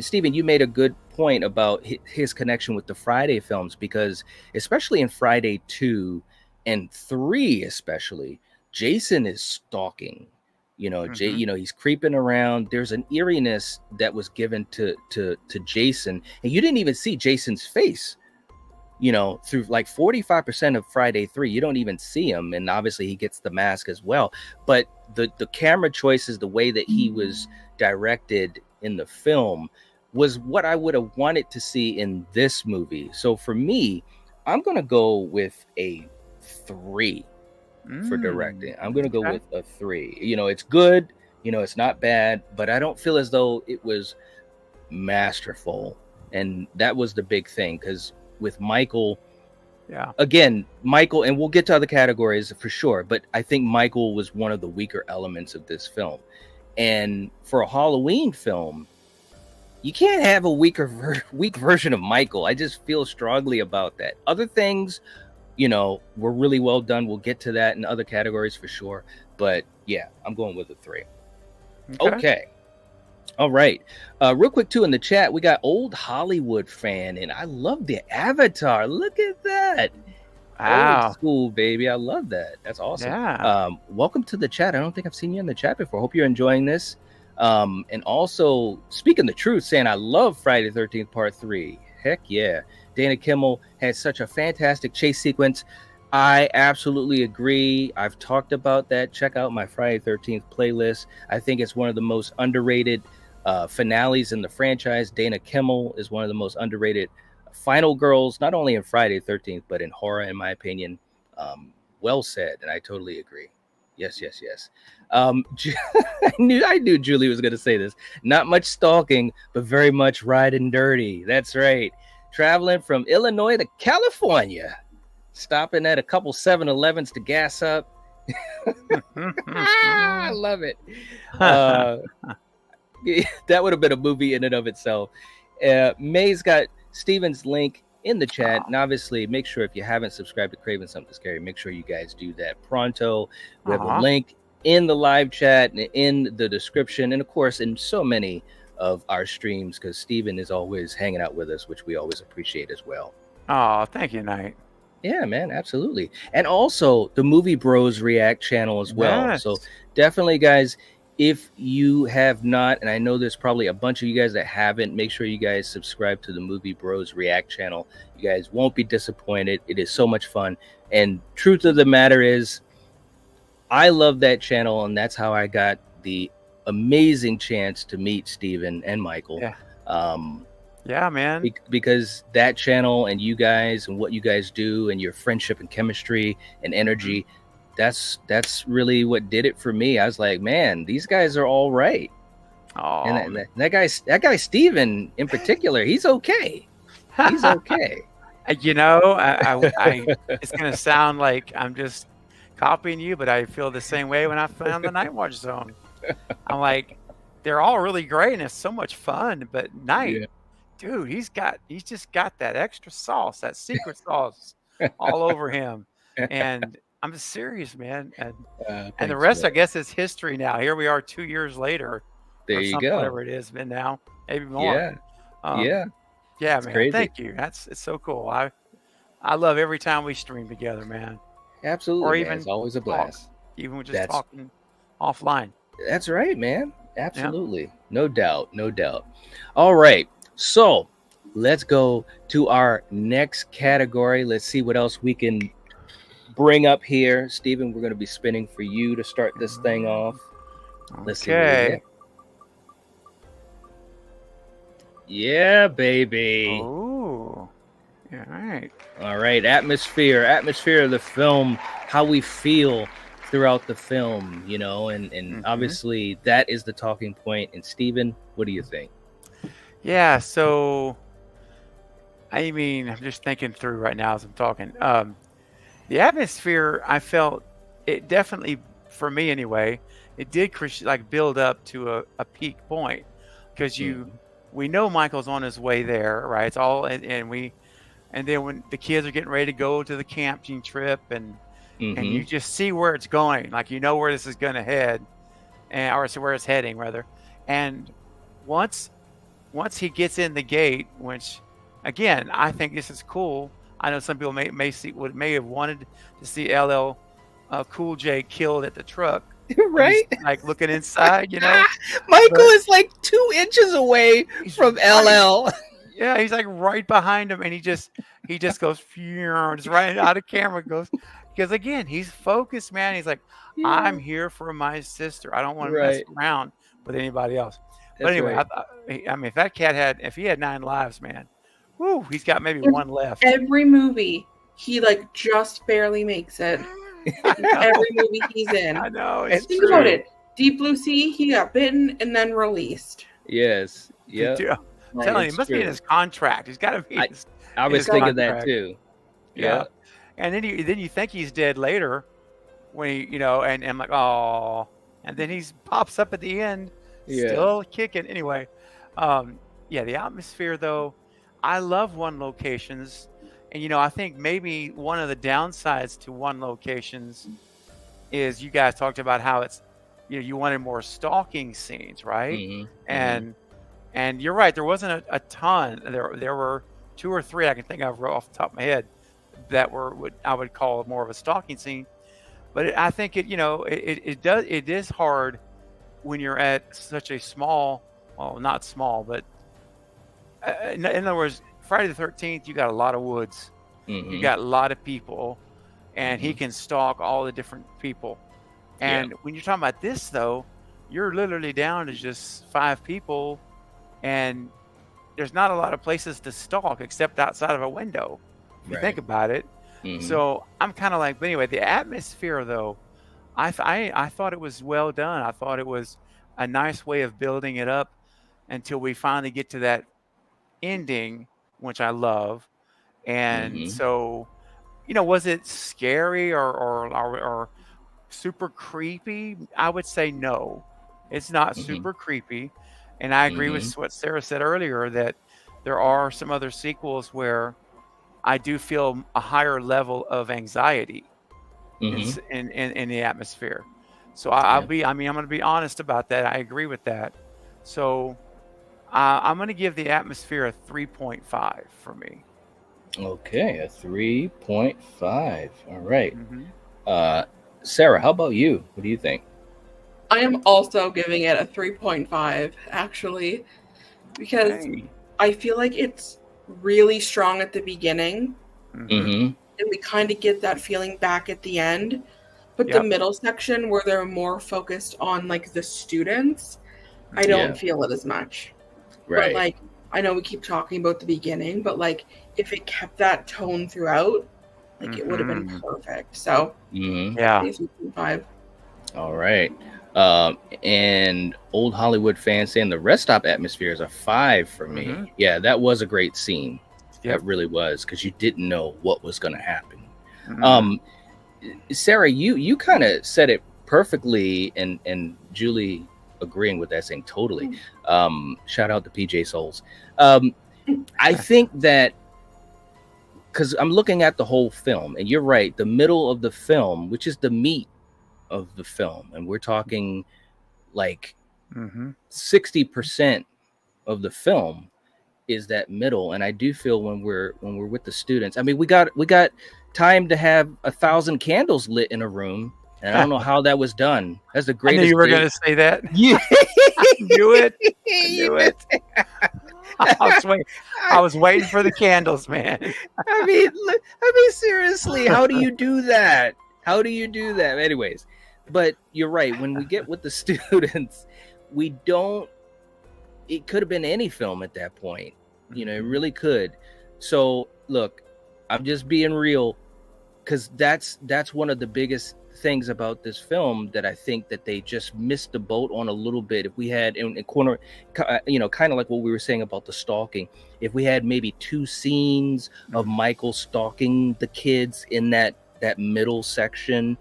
Stephen, you made a good point about his connection with the Friday films, because especially in Friday 2 and 3 especially, Jason is stalking. He's creeping around. There's an eeriness that was given to Jason, and you didn't even see Jason's face through like 45% of Friday 3. You don't even see him, and obviously he gets the mask as well. But the camera choices, the way that he was directed in the film, was what I would have wanted to see in this movie. So for me, I'm gonna go with a 3 for directing. I'm gonna go with a 3. It's good, it's not bad, but I don't feel as though it was masterful. And that was the big thing, because with Michael, again, Michael, and we'll get to other categories for sure, but I think Michael was one of the weaker elements of this film. And for a Halloween film, you can't have a weak version of Michael. I just feel strongly about that. Other things, were really well done. We'll get to that in other categories for sure. But yeah, I'm going with a 3. Okay. All right. Real quick too, in the chat, we got Old Hollywood Fan, and I love the avatar. Look at that. Wow. Old school, baby. I love that. That's awesome. Yeah. Welcome to the chat. I don't think I've seen you in the chat before. Hope you're enjoying this. And also, speaking the truth, saying I love Friday the 13th Part 3. Heck yeah. Dana Kimmel had such a fantastic chase sequence. I absolutely agree. I've talked about that. Check out my Friday 13th playlist. I think it's one of the most underrated finales in the franchise. Dana Kimmel is one of the most underrated final girls, not only in Friday the 13th, but in horror, in my opinion. Well said, and I totally agree. Yes. I knew Julie was going to say this. Not much stalking, but very much riding dirty. That's right. Traveling from Illinois to California, stopping at a couple 7-Elevens to gas up. I love it. That would have been a movie in and of itself. May's got Steven's link in the chat, and obviously make sure, if you haven't subscribed to Craven Something Scary, make sure you guys do that pronto. We have a link in the live chat and in the description, and of course in so many of our streams, because Steven is always hanging out with us, which we always appreciate as well. Oh, thank you, Knight. Yeah, man, absolutely. And also the Movie Bros React channel as well. Yes. So definitely, guys, if you have not, and I know there's probably a bunch of you guys that haven't, make sure you guys subscribe to the Movie Bros React channel. You guys won't be disappointed. It is so much fun. And truth of the matter is, I love that channel, and that's how I got the amazing chance to meet Steven and Michael. Yeah, man. Because that channel and you guys and what you guys do and your friendship and chemistry and energy, that's really what did it for me. I was like, man, these guys are all right. Oh, And that guy Steven in particular, he's okay. He's okay. You know, I it's gonna sound like I'm just copying you, but I feel the same way when I found the Night Watch Zone. I'm like, they're all really great and it's so much fun, but Night, dude, he's just got that extra sauce, that secret sauce all over him. And I'm serious, man. And the rest, man, I guess, is history now. Here we are 2 years later. There you go. Whatever it is, been now, maybe more. Yeah, man. crazy. Thank you. It's so cool. I love every time we stream together, man. Absolutely. Or man. even It's always a blast. Even with just talking offline. That's right, man. Absolutely. Yeah. No doubt. All right. So let's go to our next category. Let's see what else we can bring up here. Steven, we're going to be spinning for you to start this thing off. Let's see what we get. Yeah, baby. Oh, yeah, all right. Atmosphere of the film, how we feel throughout the film, you know, and obviously that is the talking point. And Steven, what do you think? Yeah, so I mean, I'm just thinking through right now as I'm talking. The atmosphere, I felt it definitely, for me anyway, it did like build up to a peak point, because we know Michael's on his way there, right? It's all, and then when the kids are getting ready to go to the camping trip, and you just see where it's going, like you know where this is going to head, or where it's heading rather. And once he gets in the gate, which again I think this is cool. I know some people may have wanted to see LL Cool J killed at the truck, right? Like looking inside, you know. Michael is like 2 inches away from LL. Yeah, he's like right behind him, and he just goes, just right out of camera goes, because again he's focused, man. He's like, I'm here for my sister. I don't want to mess around with anybody else. But anyway, I mean, if he had 9 lives, man, whoo, he's got maybe 1 left. Every movie, he like just barely makes it. Every movie he's in. I know. Think about it. Deep Blue Sea, he got bitten and then released. Yes. Yeah. I'm telling you, it must be in his contract. He's got to be. I was thinking that too. Yeah. And then you think he's dead later, when he, you know, and I'm like, oh, and then he pops up at the end, still kicking. Anyway, the atmosphere though, I love one locations, and you know, I think maybe one of the downsides to one locations is you guys talked about how it's, you know, you wanted more stalking scenes, right? And you're right, there wasn't a ton. There were 2 or 3 I can think of off the top of my head that were what I would call more of a stalking scene. But I think it is hard when you're at such a small, well, not small, but in other words, Friday the 13th, you got a lot of woods, you got a lot of people, and he can stalk all the different people. And when you're talking about this though, you're literally down to just 5 people, and there's not a lot of places to stalk except outside of a window, if you think Right. about it. Mm-hmm. So I'm kind of like, but anyway, the atmosphere though, I thought it was well done. I thought it was a nice way of building it up until we finally get to that ending, which I love. And Mm-hmm. so, was it scary or super creepy? I would say no. It's not Mm-hmm. super creepy. And I agree Mm-hmm. with what Sarah said earlier that there are some other sequels where I do feel a higher level of anxiety Mm-hmm. in the atmosphere. So Yeah. I'm going to be honest about that. I agree with that. So I'm going to give the atmosphere a 3.5 for me. Okay, a 3.5. All right. Mm-hmm. Sarah, how about you? What do you think? I am also giving it a 3.5, actually, because Hey. I feel like it's really strong at the beginning, Mm-hmm. Mm-hmm. and we kind of get that feeling back at the end. But the Yep. middle section, where they're more focused on like the students, I don't Yeah. feel it as much. But Right. like, I know we keep talking about the beginning, but like, if it kept that tone throughout, like it would have been Mm-hmm. perfect. So, Mm-hmm. Yeah. 3.5. All right. And old Hollywood fans saying the rest stop atmosphere is a 5 for me. Mm-hmm. Yeah, that was a great scene. Yep. That really was, because you didn't know what was going to happen. Mm-hmm. Sarah, you kind of said it perfectly, and Julie agreeing with that, saying totally. Shout out to PJ Souls. I think that, because I'm looking at the whole film, and you're right, the middle of the film, which is the meat of the film, and we're talking like Mm-hmm. 60% of the film is that middle. And I do feel when we're with the students, I mean, we got time to have 1,000 candles lit in a room, and I don't know how that was done. That's the I knew greatest you were date. going to say that. Yeah. I knew it. I knew it. I was waiting for the candles, man. I mean, seriously, how do you do that? How do you do that? Anyways, but you're right. When we get with the students, we don't. It could have been any film at that point. It really could. So look, I'm just being real, because that's one of the biggest things about this film that I think that they just missed the boat on a little bit. If we had in corner, kind of like what we were saying about the stalking, if we had maybe 2 scenes of Michael stalking the kids in that middle section,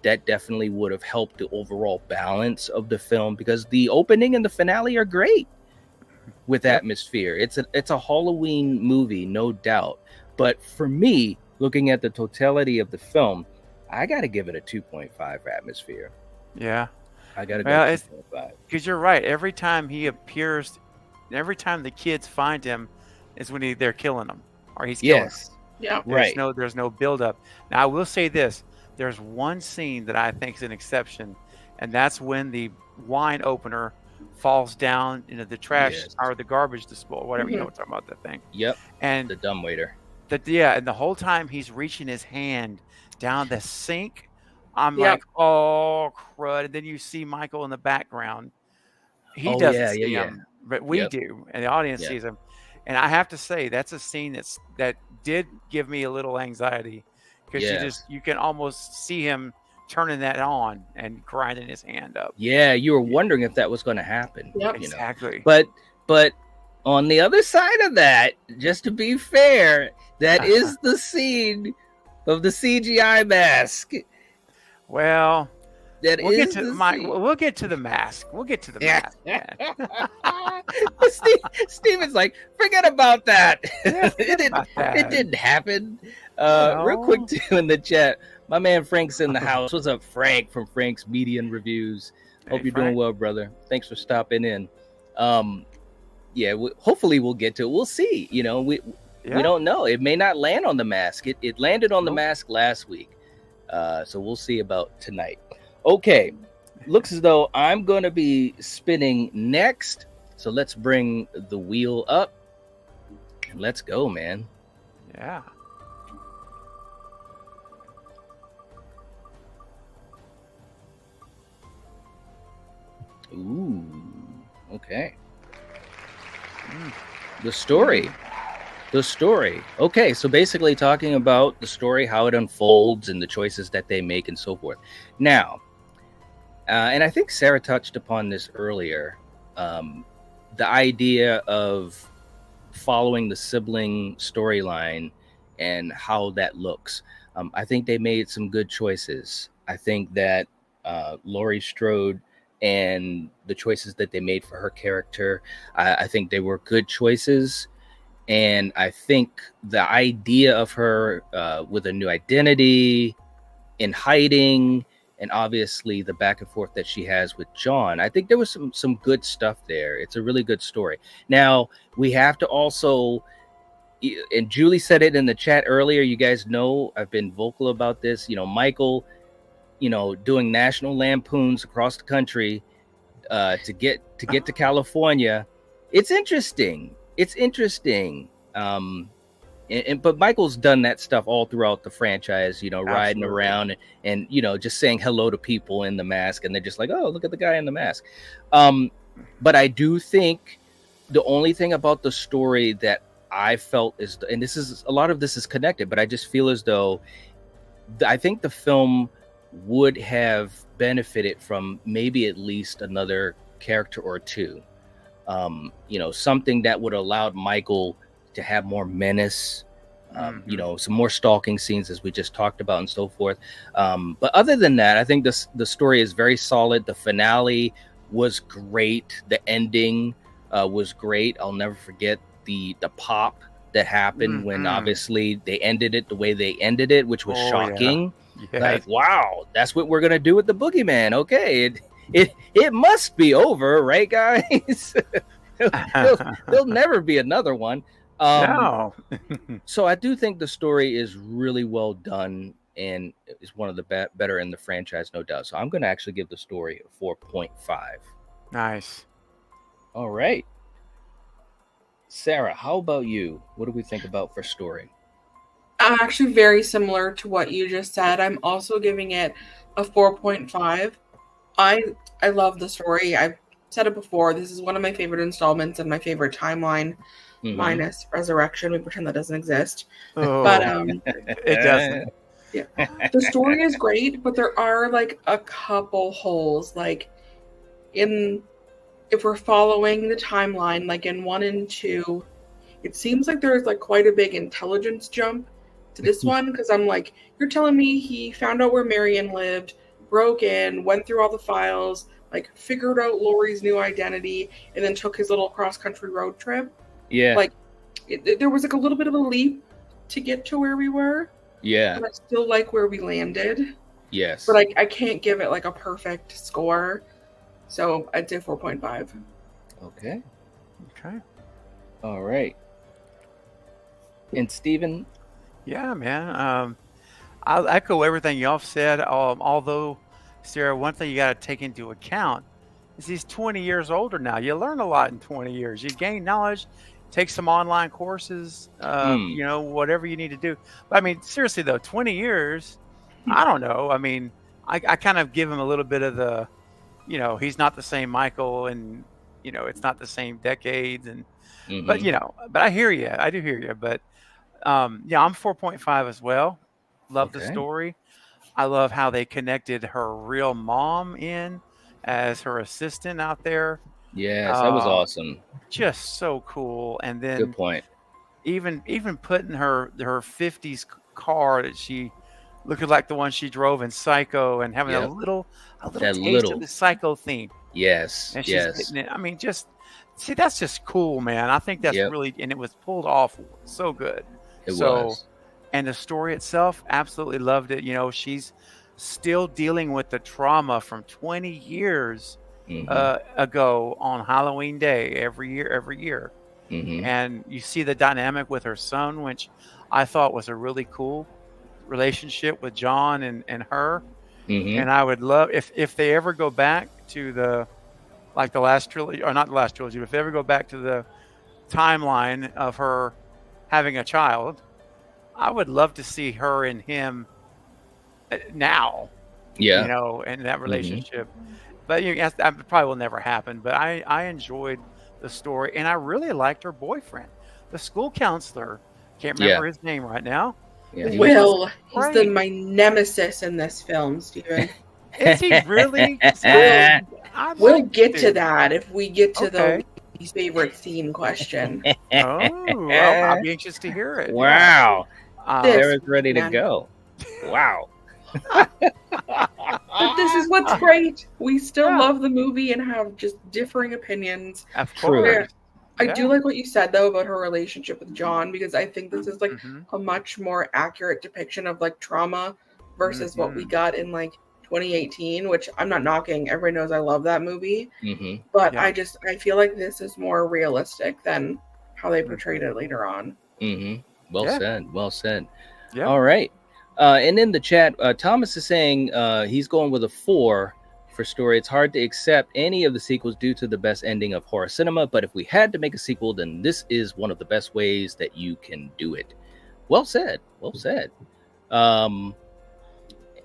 that definitely would have helped the overall balance of the film, because the opening and the finale are great with atmosphere. It's a Halloween movie, no doubt. But for me, looking at the totality of the film, I got to give it a 2.5 for atmosphere. Yeah. I got to go 2.5. Because you're right. Every time he appears, every time the kids find him is when they're killing him, or he's killing them. Yeah. There's no buildup. Now I will say this: there's one scene that I think is an exception, and that's when the wine opener falls down into the trash or the garbage disposal, whatever. You know what I'm talking about, that thing. Yep. And the dumbwaiter. And the whole time he's reaching his hand down the sink, I'm like, oh crud! And then you see Michael in the background. He doesn't see him, but we do, and the audience sees him. And I have to say, that's a scene that did give me a little anxiety, because you can almost see him turning that on and grinding his hand up. Yeah, you were wondering if that was going to happen. Yep. Exactly. But on the other side of that, just to be fair, that is the scene of the CGI mask. Well, we'll get to the mask. We'll get to the mask. Steven's like, forget about that. Yeah, it didn't happen. Real quick too in the chat, my man Frank's in the house. What's up, Frank, from Frank's Media and Reviews? Hope you're doing well, brother. Thanks for stopping in. Hopefully we'll get to it. We'll see. We don't know. It may not land on the mask. It landed on the mask last week. So we'll see about tonight. Okay. Looks as though I'm going to be spinning next. So let's bring the wheel up. And let's go, man. Yeah. Ooh, okay. Mm. The story. The story. Okay, so basically talking about the story, how it unfolds, and the choices that they make, and so forth. Now, and I think Sarah touched upon this earlier. The idea of following the sibling storyline and how that looks. I think they made some good choices. I think that Laurie Strode and the choices that they made for her character, I think they were good choices. And I think the idea of her with a new identity, in hiding, and obviously the back and forth that she has with John, I think there was some good stuff there. It's a really good story. Now we have to also, and Julie said it in the chat earlier, you guys know I've been vocal about this, Michael, doing national lampoons across the country to get to California. It's interesting. But Michael's done that stuff all throughout the franchise, riding Absolutely. around and just saying hello to people in the mask, and they're just like, oh, look at the guy in the mask. But I do think the only thing about the story that I felt is, and this is a lot of this is connected, but I just feel as though I think the film would have benefited from maybe at least another character or two. Something that would have allowed Michael to have more menace, some more stalking scenes, as we just talked about, and so forth. But other than that, I think the story is very solid. The finale was great. The ending was great. I'll never forget the pop that happened when obviously they ended it the way they ended it, which was shocking. Yeah. Like, wow, that's what we're gonna do with the boogeyman. Okay, it must be over, right, guys? There'll never be another one. No. So I do think the story is really well done and is one of the better in the franchise, no doubt. So I'm going to actually give the story a 4.5. Nice. All right. Sarah, how about you? What do we think about for story? Actually, very similar to what you just said. I'm also giving it a 4.5. I love the story. I've said it before. This is one of my favorite installments and my favorite timeline, minus Resurrection. We pretend that doesn't exist. Oh, But it doesn't. Yeah, the story is great, but there are like a couple holes. Like if we're following the timeline, like in 1 and 2, it seems like there's like quite a big intelligence jump to this one, because I'm like, you're telling me he found out where Marion lived, broke in, went through all the files, like figured out Laurie's new identity, and then took his little cross-country road trip. Yeah. Like there was like a little bit of a leap to get to where we were. Yeah. But I still like where we landed. Yes. But I can't give it like a perfect score. So I'd say 4.5. Okay. Okay. All right. And Steven? Yeah, man. I'll echo everything y'all said. Although, Sarah, one thing you got to take into account is he's 20 years older now. You learn a lot in 20 years. You gain knowledge, take some online courses, whatever you need to do. But I mean, seriously though, 20 years, I don't know. I mean, I kind of give him a little bit of the, he's not the same Michael, and, it's not the same decades. And, but, but I hear you. I do hear you. But, I'm 4.5 as well. Love the story. I love how they connected her real mom in as her assistant out there. Yes, that was awesome. Just so cool. And then good point. Even putting her 50s car that she looked like the one she drove in Psycho, and having a little taste of the Psycho theme. Yes. And she's getting it. I mean, see, that's just cool, man. I think that's really, and it was pulled off so good. It was. And the story itself, absolutely loved it. She's still dealing with the trauma from 20 years ago on Halloween Day every year. And you see the dynamic with her son, which I thought was a really cool relationship with John and her. And I would love if they ever go back to the last trilogy, or not the last trilogy, but if they ever go back to the timeline of her having a child, I would love to see her and him now. In that relationship. But that probably will never happen. But I enjoyed the story, and I really liked her boyfriend, the school counselor. Can't remember his name right now. Yeah, Will, he's my nemesis in this film, Steven. Is he really? We'll get to that if we get to the least favorite scene question. Oh, I'll be anxious to hear it. Wow. Yeah. Sarah's ready to go. Wow. But this is what's great. We still love the movie and have just differing opinions. Of course. I do like what you said though about her relationship with John, because I think this is like a much more accurate depiction of like trauma versus what we got in like 2018, which I'm not knocking. Everybody knows I love that movie. But I feel like this is more realistic than how they portrayed it later on. Well said. Well said. Yeah. All right. And in the chat, Thomas is saying he's going with a 4 for story. It's hard to accept any of the sequels due to the best ending of horror cinema, but if we had to make a sequel, then this is one of the best ways that you can do it. Well said. Well said.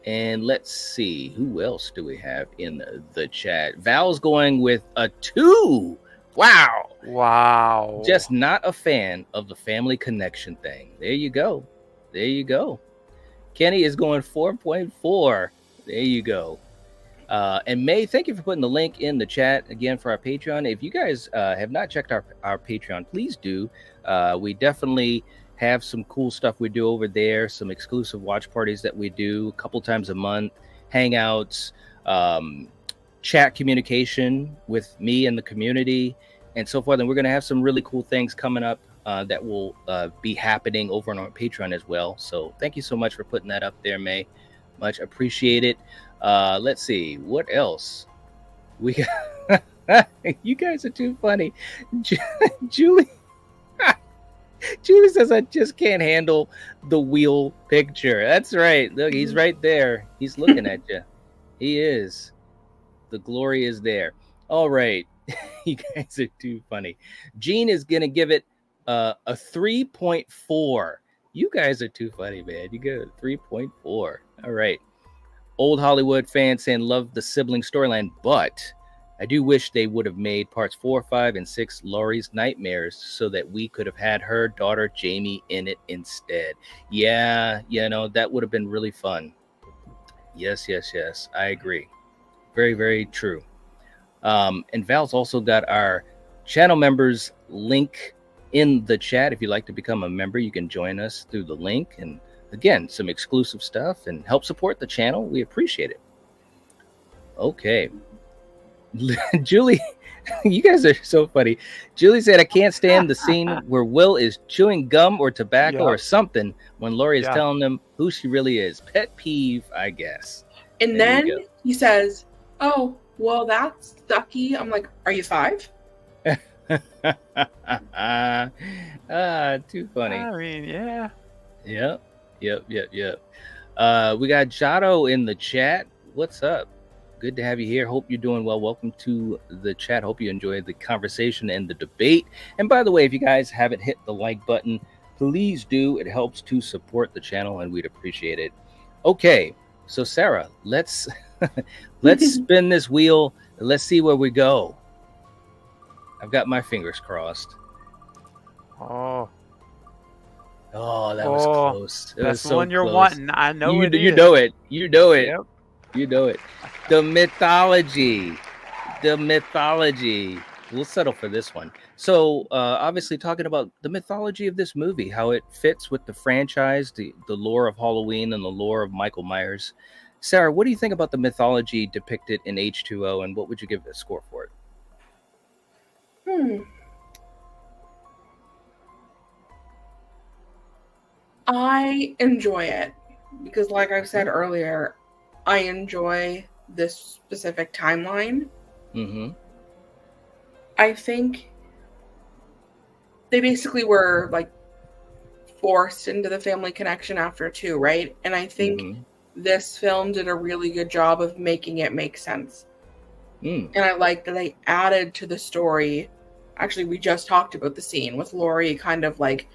And let's see, who else do we have in the chat? Val's going with a 2. Wow. Just not a fan of the family connection thing. There you go. There you go. Kenny is going 4.4. There you go. And May, thank you for putting the link in the chat again for our Patreon. If you guys have not checked our Patreon, please do. We definitely have some cool stuff we do over there, some exclusive watch parties that we do a couple times a month, hangouts, chat communication with me and the community, and so forth. And we're going to have some really cool things coming up that will be happening over on our Patreon as well. So thank you so much for putting that up there, May. Much appreciated. Let's see what else we got. You guys are too funny. Julie says I just can't handle the wheel picture. That's right. Look, he's right there. He's looking at you. He is. The glory is there. All right. You guys are too funny. Gene is gonna give it a 3.4. You guys are too funny, man. You got a 3.4. All right. Old Hollywood fan saying love the sibling storyline, but I do wish they would have made parts 4, 5, and 6 Laurie's nightmares so that we could have had her daughter Jamie in it instead. Yeah, that would have been really fun. Yes. I agree. Very, very true. And Val's also got our channel members link in the chat. If you'd like to become a member, you can join us through the link. And again, some exclusive stuff and help support the channel. We appreciate it. Okay. Julie, you guys are so funny. Julie said, I can't stand the scene where Will is chewing gum or tobacco or something when Laurie is telling them who she really is. Pet peeve, I guess. And then he says, oh, well, that's sucky. I'm like, are you 5? Too funny. I mean, yeah. Yep. We got Jado in the chat. What's up? Good to have you here. Hope you're doing well. Welcome to the chat. Hope you enjoyed the conversation and the debate. And by the way, if you guys haven't hit the like button, please do. It helps to support the channel and we'd appreciate it. Okay, so Sarah, let's spin this wheel and let's see where we go. I've got my fingers crossed. Oh, that was close. That's the one you're wanting. I know it is. You know it. Yep. You know it. The mythology. We'll settle for this one. So obviously talking about the mythology of this movie, how it fits with the franchise, the lore of Halloween and the lore of Michael Myers. Sarah, what do you think about the mythology depicted in H20, and what would you give a score for it? I enjoy it because, like I've said earlier, I enjoy this specific timeline. I think they basically were like forced into the family connection after 2, right? And I think this film did a really good job of making it make sense. And I like that they added to the story. Actually, we just talked about the scene with Laurie kind of like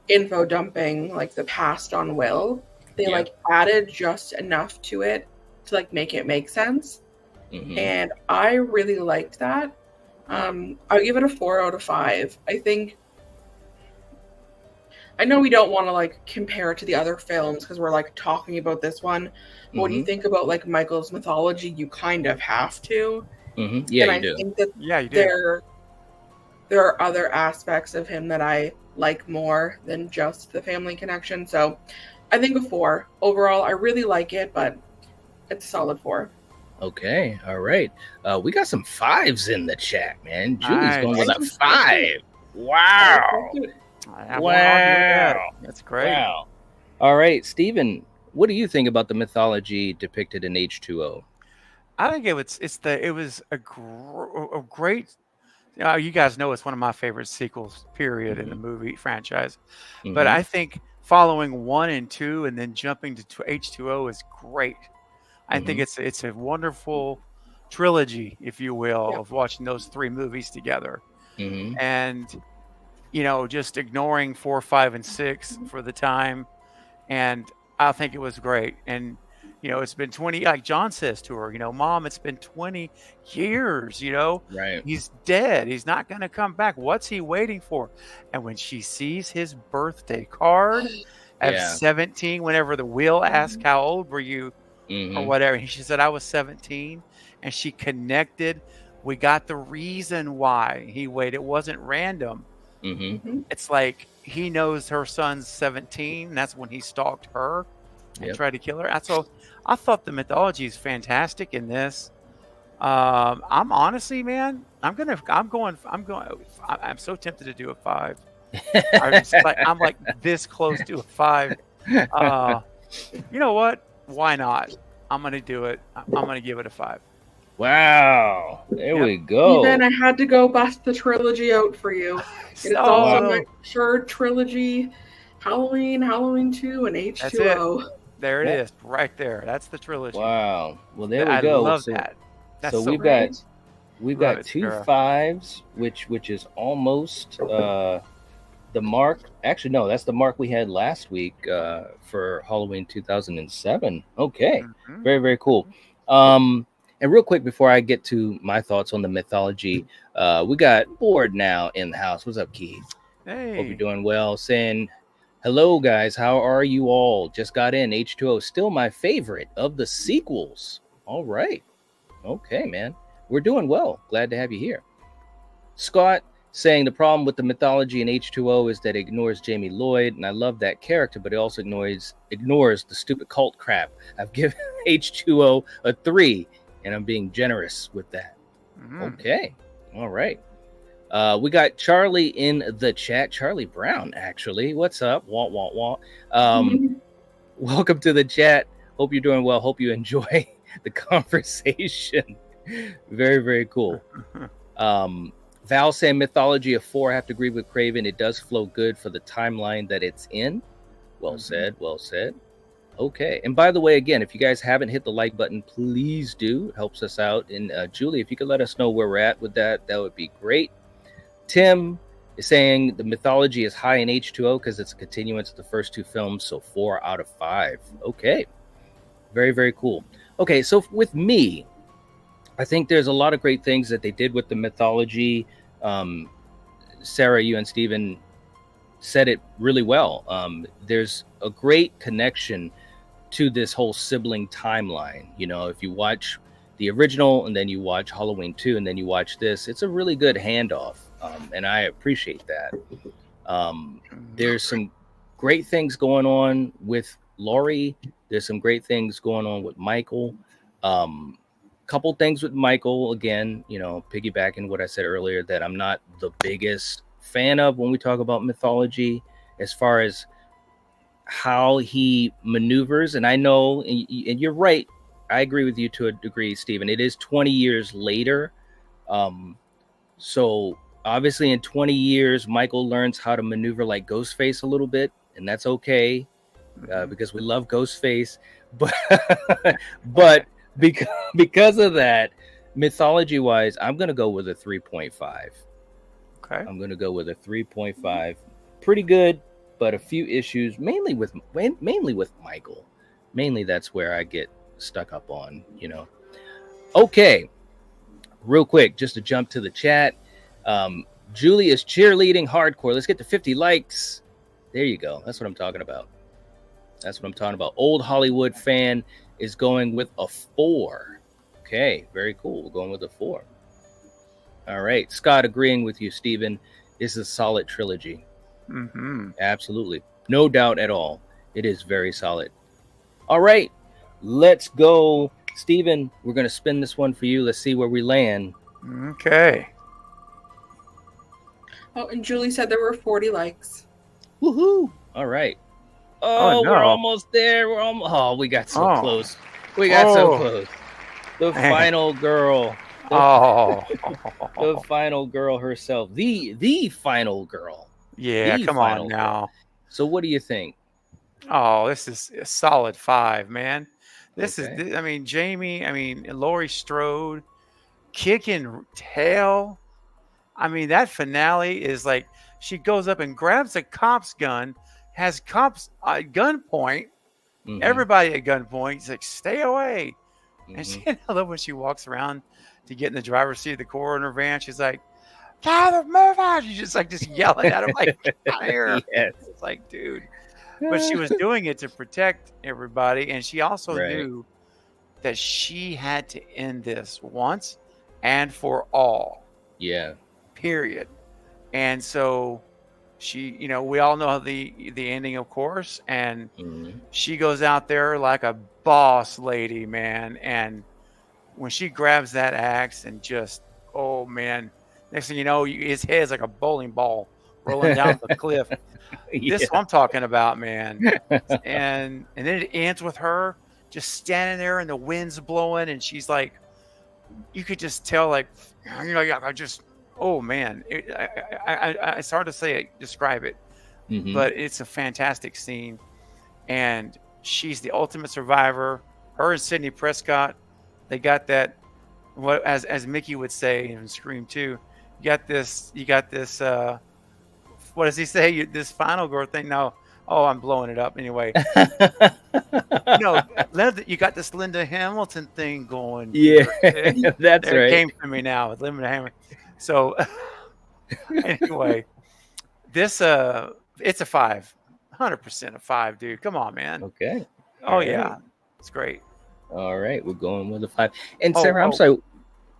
info dumping like the past on Will. They like added just enough to it to like make it make sense. and I really liked that. I'll give it a 4 out of 5. I know we don't want to like compare it to the other films because we're like talking about this one. But when you think about like Michael's mythology, you kind of have to. Yeah, and you I do. think that you do. There are other aspects of him that I like more than just the family connection. So I think a 4. Overall, I really like it, but it's a solid 4. Okay, all right. We got some 5s in the chat, man. Julie's Nice. going with a 5. Wow. Wow. That's great. Wow. All right, Steven, what do you think about the mythology depicted in H20? I think it was a great. You guys know it's one of my favorite sequels, period, in the movie franchise. But I think following 1 and 2 and then jumping to H20 is great. I think it's a wonderful trilogy, if you will, of watching those 3 movies together. And just ignoring 4, 5, and 6 for the time. And I think it was great. And, it's been 20, like John says to her, Mom, it's been 20 years, Right. He's dead. He's not going to come back. What's he waiting for? And when she sees his birthday card at 17, whenever the wheel asked, how old were you or whatever, and she said, I was 17. And she connected. We got the reason why he waited. It wasn't random. It's like he knows her son's 17. That's when he stalked her and tried to kill her. So I thought the mythology is fantastic in this. I'm honestly, man, I'm so tempted to do a 5. I'm like this close to a 5. You know what? Why not? I'm gonna do it. I'm gonna give it a 5. Wow. There we go. Then I had to go bust the trilogy out for you. It's also my 3rd trilogy: Halloween, Halloween 2, and H2O. That's it. There it is, right there. That's the trilogy. Wow. Well, there we go. I love that. That's so we've got 2 5s, which is almost the mark. Actually, no, that's the mark we had last week for Halloween 2007. Okay, very, very cool. And real quick before I get to my thoughts on the mythology, we got Board now in the house. What's up, Keith? Hey. Hope you're doing well. Saying hello, guys. How are you all? Just got in. H2O still my favorite of the sequels. All right. Okay, man. We're doing well. Glad to have you here. Scott saying the problem with the mythology in H2O is that it ignores Jamie Lloyd, and I love that character, but it also ignores the stupid cult crap. I've given H2O a 3, and I'm being generous with that. Okay. All right. We got Charlie in the chat. Charlie Brown, actually. What's up? Wah, wah, wah. Welcome to the chat. Hope you're doing well. Hope you enjoy the conversation. Very, very cool. Val saying mythology of 4. I have to agree with Craven. It does flow good for the timeline that it's in. Well said. Well said. Okay. And by the way, again, if you guys haven't hit the like button, please do. It helps us out. And Julie, if you could let us know where we're at with that, that would be great. Tim is saying the mythology is high in H2O because it's a continuance of the first 2 films. So 4 out of 5. Okay. Very, very cool. Okay. So with me, I think there's a lot of great things that they did with the mythology. Sarah, you and Steven said it really well. There's a great connection to this whole sibling timeline. If you watch the original and then you watch Halloween 2 and then you watch this, it's a really good handoff. And I appreciate that. There's some great things going on with Laurie. There's some great things going on with Michael. Couple things with Michael, again, piggybacking what I said earlier, that I'm not the biggest fan of when we talk about mythology as far as how he maneuvers. And I know, and you're right, I agree with you to a degree, Stephen. It is 20 years later. So obviously in 20 years, Michael learns how to maneuver like Ghostface a little bit, and that's okay because we love Ghostface. But because of that, mythology wise, I'm going to go with a 3.5. Okay. I'm going to go with a 3.5. Pretty good, but a few issues, mainly with Michael. Mainly that's where I get stuck up on, Okay, real quick, just to jump to the chat. Julie is cheerleading hardcore. Let's get to 50 likes. There you go. That's what I'm talking about. Old Hollywood fan is going with a 4. Okay, very cool. We're going with a 4. All right. Scott agreeing with you, Stephen. This is a solid trilogy. Mm-hmm. Absolutely. No doubt at all. It is very solid. All right. Let's go. Stephen, we're going to spin this one for you. Let's see where we land. Okay. Oh, and Julie said there were 40 likes. Woohoo. All right. Oh, no. we're almost there. We got so Oh. close. So close. The Man. final girl. Oh. The final girl herself. The final girl. Yeah, The come final on girl. now. So what do you think? Oh, this is a solid 5, man. This Okay. is, I mean, Laurie Strode, kicking tail. I mean, that finale is like, she goes up and grabs a cop's gun, has cops at gunpoint, Mhm. everybody at gunpoint. He's like, stay away. And Mhm. I love when she walks around to get in the driver's seat of the coroner van. She's like, "Father, move out!" She's just yelling at him like, "Get out of here!" Yes. It's like, dude. But she was doing it to protect everybody, and she also Right. knew that she had to end this once and for all. Yeah. Period. And so she, we all know the ending, of course, and Mhm. she goes out there like a boss lady, man. And when she grabs that axe and just, oh man, next thing you know, his head's like a bowling ball rolling down the cliff. This is what I'm talking about, man. And then it ends with her just standing there and the wind's blowing, and she's like, you could just tell, like, I just, oh man, it's hard to describe it, Mhm. but it's a fantastic scene. And she's the ultimate survivor. Her and Sidney Prescott, they got that, what as Mickey would say in Scream 2, you got this what does he say? This final girl thing. No, I'm blowing it up anyway. You got this Linda Hamilton thing going. Yeah, here. that's There right. it came to me now with Linda Hamilton. So anyway, this it's a 5, 100% a 5, dude. Come on, man. Okay. Oh All yeah, right. it's great. All right, we're going with a 5. And Oh, Sarah, I'm oh. sorry.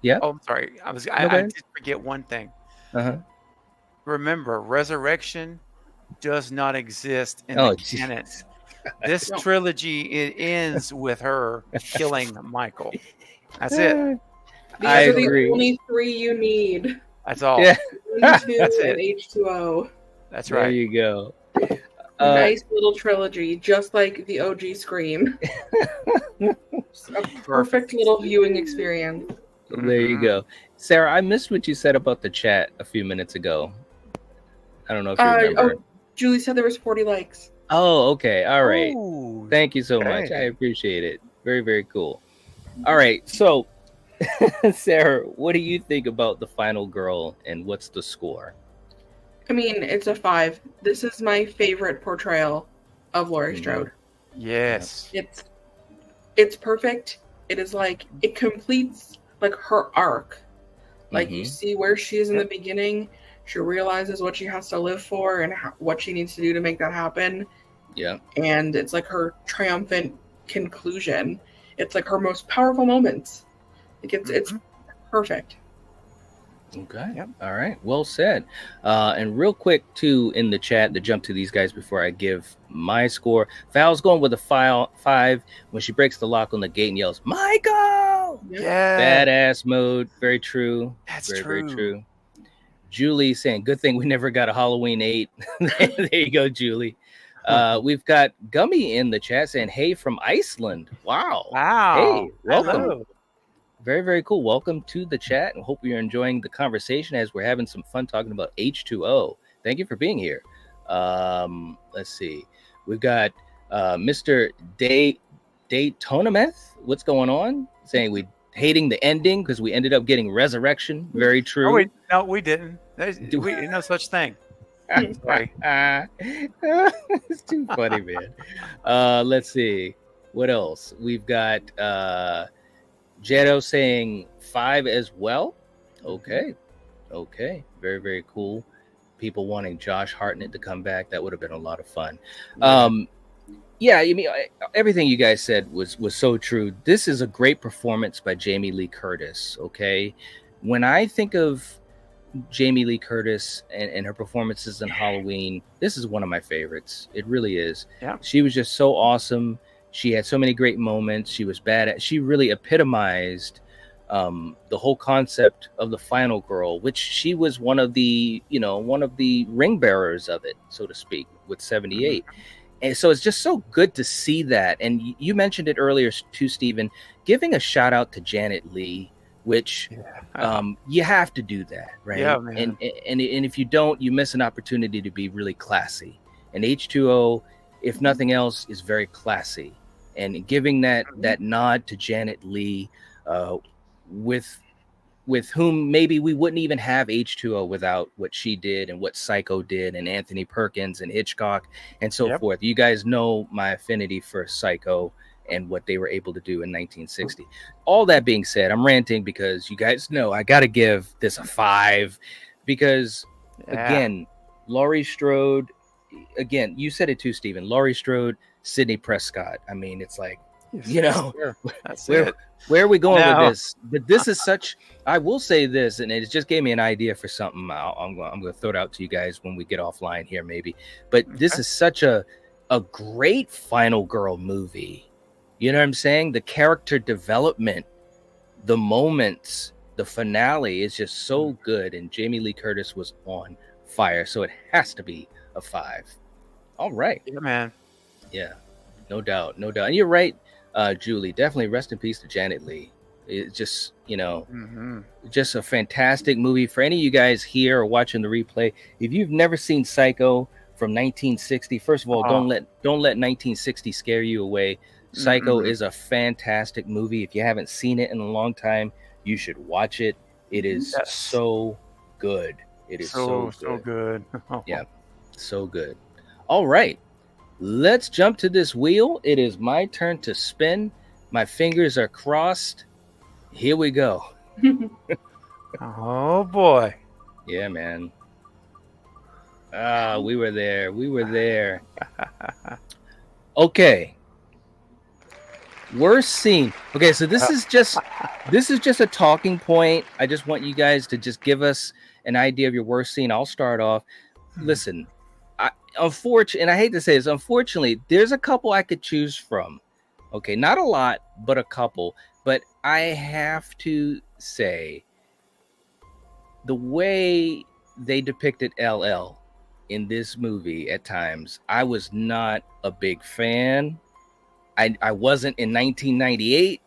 Yeah. Oh, I'm sorry. I go I ahead. did forget one thing. Uh-huh. Remember, resurrection does not exist in Oh, the geez. canon. This No. trilogy, it ends with her killing Michael. That's it. These I are agree. the only 3 you need. That's all. Yeah. That's That's and it. H2O. That's There right. you go. Nice little trilogy, just like the OG Scream. Just a perfect little viewing experience. There you Mhm. go. Sarah, I missed what you said about the chat a few minutes ago. I don't know if you remember. Julie said there was 40 likes. Oh, okay. All right. Ooh, Thank you so much. okay. I appreciate it. Very, very cool. All right. So, Sarah, what do you think about the final girl and what's the score? I mean, it's a 5. This is my favorite portrayal of Laurie Mhm. Strode. Yes. It's perfect. It is like, it completes like her arc. Like you Mhm. see where she is in the beginning. She realizes what she has to live for and what she needs to do to make that happen. Yeah. And it's like her triumphant conclusion. It's like her most powerful moments. Like it's perfect. Okay. Yep. All right. Well said. And real quick, too, in the chat, to jump to these guys before I give my score. Val's going with a 5 when she breaks the lock on the gate and yells, "Michael!" Yeah. Badass mode. Very true. That's Very, true. very true. Julie saying, "Good thing we never got a Halloween 8." There you go, Julie. We've got Gummy in the chat saying, "Hey, from Iceland." Wow. Wow. Hey, welcome. Hello. Very, very cool. Welcome to the chat, and hope you're enjoying the conversation as we're having some fun talking about H2O. Thank you for being here. Let's see. We've got Mr. Daytonameth. What's going on? Saying we hating the ending because we ended up getting resurrection. Very true. No, we didn't. There's no such thing. Sorry. It's too funny, man. Let's see. What else? We've got Jetto saying 5 as well. Okay. Very, very cool. People wanting Josh Hartnett to come back. That would have been a lot of fun. Yeah, I mean, everything you guys said was so true. This is a great performance by Jamie Lee Curtis. Okay, when I think of Jamie Lee Curtis and her performances in Halloween, this is one of my favorites. It really is. Yeah. She was just so awesome. She had so many great moments. She was bad. She really epitomized the whole concept of the final girl, which she was one of the ring bearers of it, so to speak, with 78. And so it's just so good to see that. And you mentioned it earlier too, Stephen, giving a shout out to Janet Leigh, which you have to do that, right? Yeah, man. And if you don't, you miss an opportunity to be really classy. And H20, if nothing else, is very classy. And giving that nod to Janet Leigh, with whom maybe we wouldn't even have H20 without what she did and what Psycho did and Anthony Perkins and Hitchcock and so forth. You guys know my affinity for Psycho and what they were able to do in 1960. All that being said, I'm ranting because you guys know I got to give this a 5 because, again, Laurie Strode, again, you said it too, Stephen, Laurie Strode, Sidney Prescott. I mean, it's like, you know, where are we going with this? But this is such, I will say this, and it just gave me an idea for something. I'm going to throw it out to you guys when we get offline here, maybe. But this is such a great final girl movie. You know what I'm saying? The character development, the moments, the finale is just so good. And Jamie Lee Curtis was on fire. So it has to be a 5. All right. Yeah, man. Yeah, no doubt. And you're right. Julie, definitely rest in peace to Janet Leigh. It's just, just a fantastic movie. For any of you guys here or watching the replay, if you've never seen Psycho from 1960, first of all, don't let 1960 scare you away. Psycho is a fantastic movie. If you haven't seen it in a long time, you should watch it. It is so good. It is so good. Yeah, so good. All right. Let's jump to this wheel. It is my turn to spin. My fingers are crossed. Here we go. Oh, boy. Yeah, man. We were there. Okay. Worst scene. Okay, so this is just a talking point. I just want you guys to just give us an idea of your worst scene. I'll start off. Listen, unfortunately, and I hate to say this, unfortunately, there's a couple I could choose from. Okay, not a lot, but a couple. But I have to say, the way they depicted LL in this movie at times, I was not a big fan. I wasn't in 1998,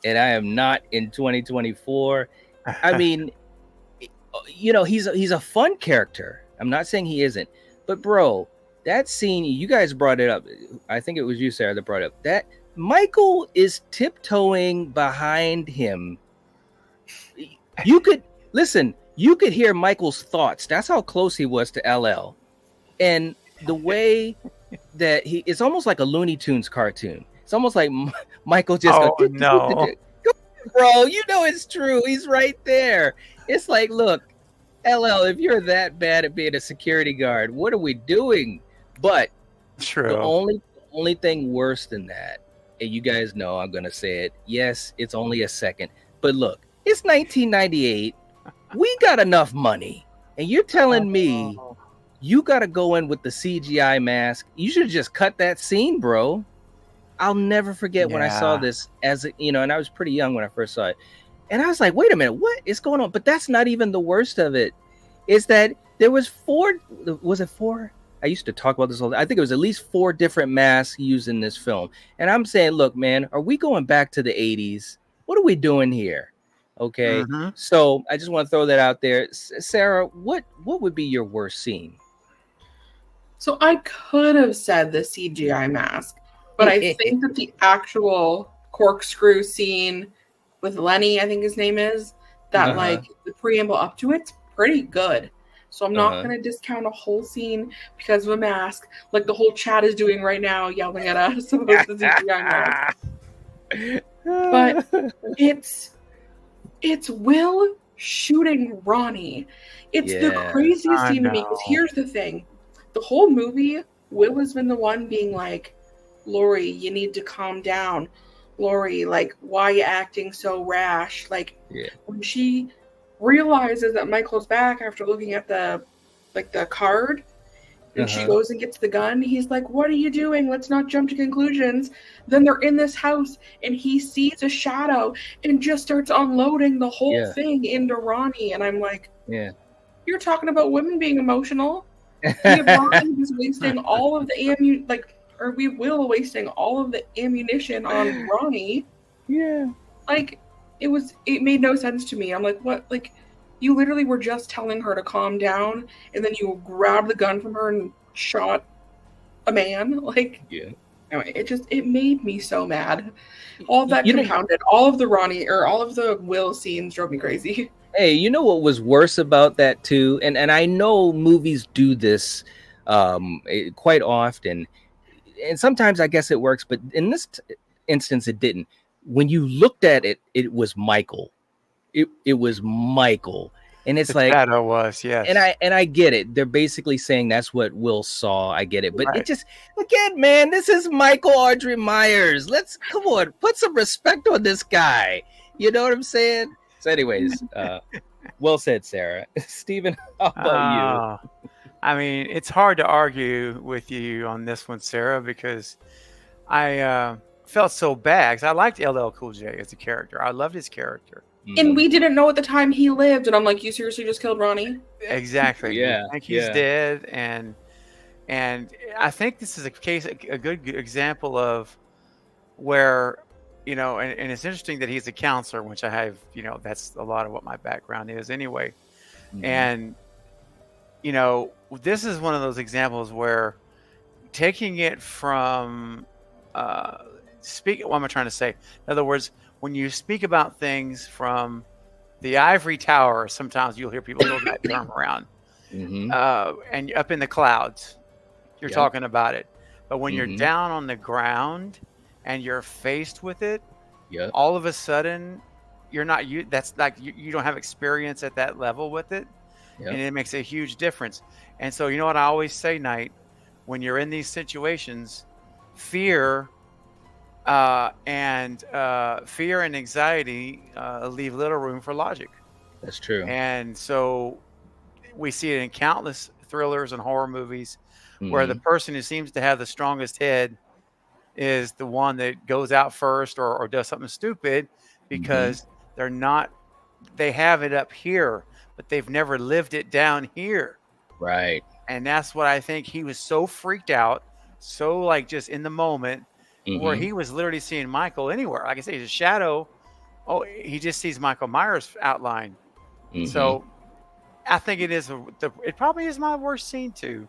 and I am not in 2024. I mean, you know, he's a fun character. I'm not saying he isn't. But bro, that scene, you guys brought it up. I think it was you, Sarah, that brought it up. That Michael is tiptoeing behind him. You could hear Michael's thoughts. That's how close he was to LL. And the way that it's almost like a Looney Tunes cartoon. It's almost like Michael just goes, no. Bro, you know it's true. He's right there. It's like, look, LL, if you're that bad at being a security guard, what are we doing? But the only thing worse than that, and you guys know I'm gonna say it. Yes, it's only a second, but look, it's 1998. We got enough money, and you're telling me you got to go in with the CGI mask. You should just cut that scene, bro. I'll never forget when I saw this and I was pretty young when I first saw it. And I was like, wait a minute, what is going on? But that's not even the worst of it. Is that there was 4? Was it 4? I used to talk about this all the time. I think it was at least 4 different masks used in this film. And I'm saying, look, man, are we going back to the 80s? What are we doing here? Okay. So I just want to throw that out there. Sarah, what would be your worst scene? So I could have said the CGI mask, but I think that the actual corkscrew scene with Lenny, I think his name is, that like the preamble up to it's pretty good. So I'm not going to discount a whole scene because of a mask, like the whole chat is doing right now, yelling at us about the CGI mask. But it's Will shooting Ronnie. It's the craziest scene to me, because here's the thing. The whole movie, Will has been the one being like, Laurie, you need to calm down. Laurie, like, why are you acting so rash? Like, when she realizes that Michael's back after looking at the card, and she goes and gets the gun, he's like, what are you doing? Let's not jump to conclusions. Then they're in this house, and he sees a shadow and just starts unloading the whole thing into Ronnie. And I'm like, you're talking about women being emotional. We have Ronnie just wasting all of the wasting all of the ammunition on Ronnie. Yeah. Like, it made no sense to me. I'm like, what? Like, you literally were just telling her to calm down, and then you grabbed the gun from her and shot a man. Like, anyway, it made me so mad. All of that compounded. All of the Ronnie, or all of the Will scenes drove me crazy. Hey, you know what was worse about that too? And I know movies do this quite often. And sometimes I guess it works, but in this instance, it didn't. When you looked at it, it was Michael. It was Michael, and it's like shadow was, yes. And I get it. They're basically saying that's what Will saw. I get it, but it just, again, man, this is Michael Audrey Myers. Come on, put some respect on this guy. You know what I'm saying? So, anyways, well said, Sarah. Stephen, how about you? I mean, it's hard to argue with you on this one, Sarah, because I felt so bad, because I liked LL Cool J as a character. I loved his character. And we didn't know at the time he lived, and I'm like, you seriously just killed Ronnie? Exactly. I think he's dead, and I think this is a good example of where, you know, and it's interesting that he's a counselor, which I have, you know, that's a lot of what my background is anyway. And, you know, this is one of those examples where taking it from what am I trying to say? In other words, when you speak about things from the ivory tower, sometimes you'll hear people throw that term around, and up in the clouds, you're talking about it. But when you're down on the ground and you're faced with it, all of a sudden, you're not you. That's like you don't have experience at that level with it, and it makes a huge difference. And so, you know what I always say, Knight, when you're in these situations, fear and anxiety leave little room for logic. That's true. And so we see it in countless thrillers and horror movies where the person who seems to have the strongest head is the one that goes out first or does something stupid, because they have it up here, but they've never lived it down here. Right. And that's what I think. He was so freaked out, so like just in the moment, where he was literally seeing Michael anywhere. Like I say, he's a shadow. Oh, he just sees Michael Myers' outline. So I think it probably is my worst scene too.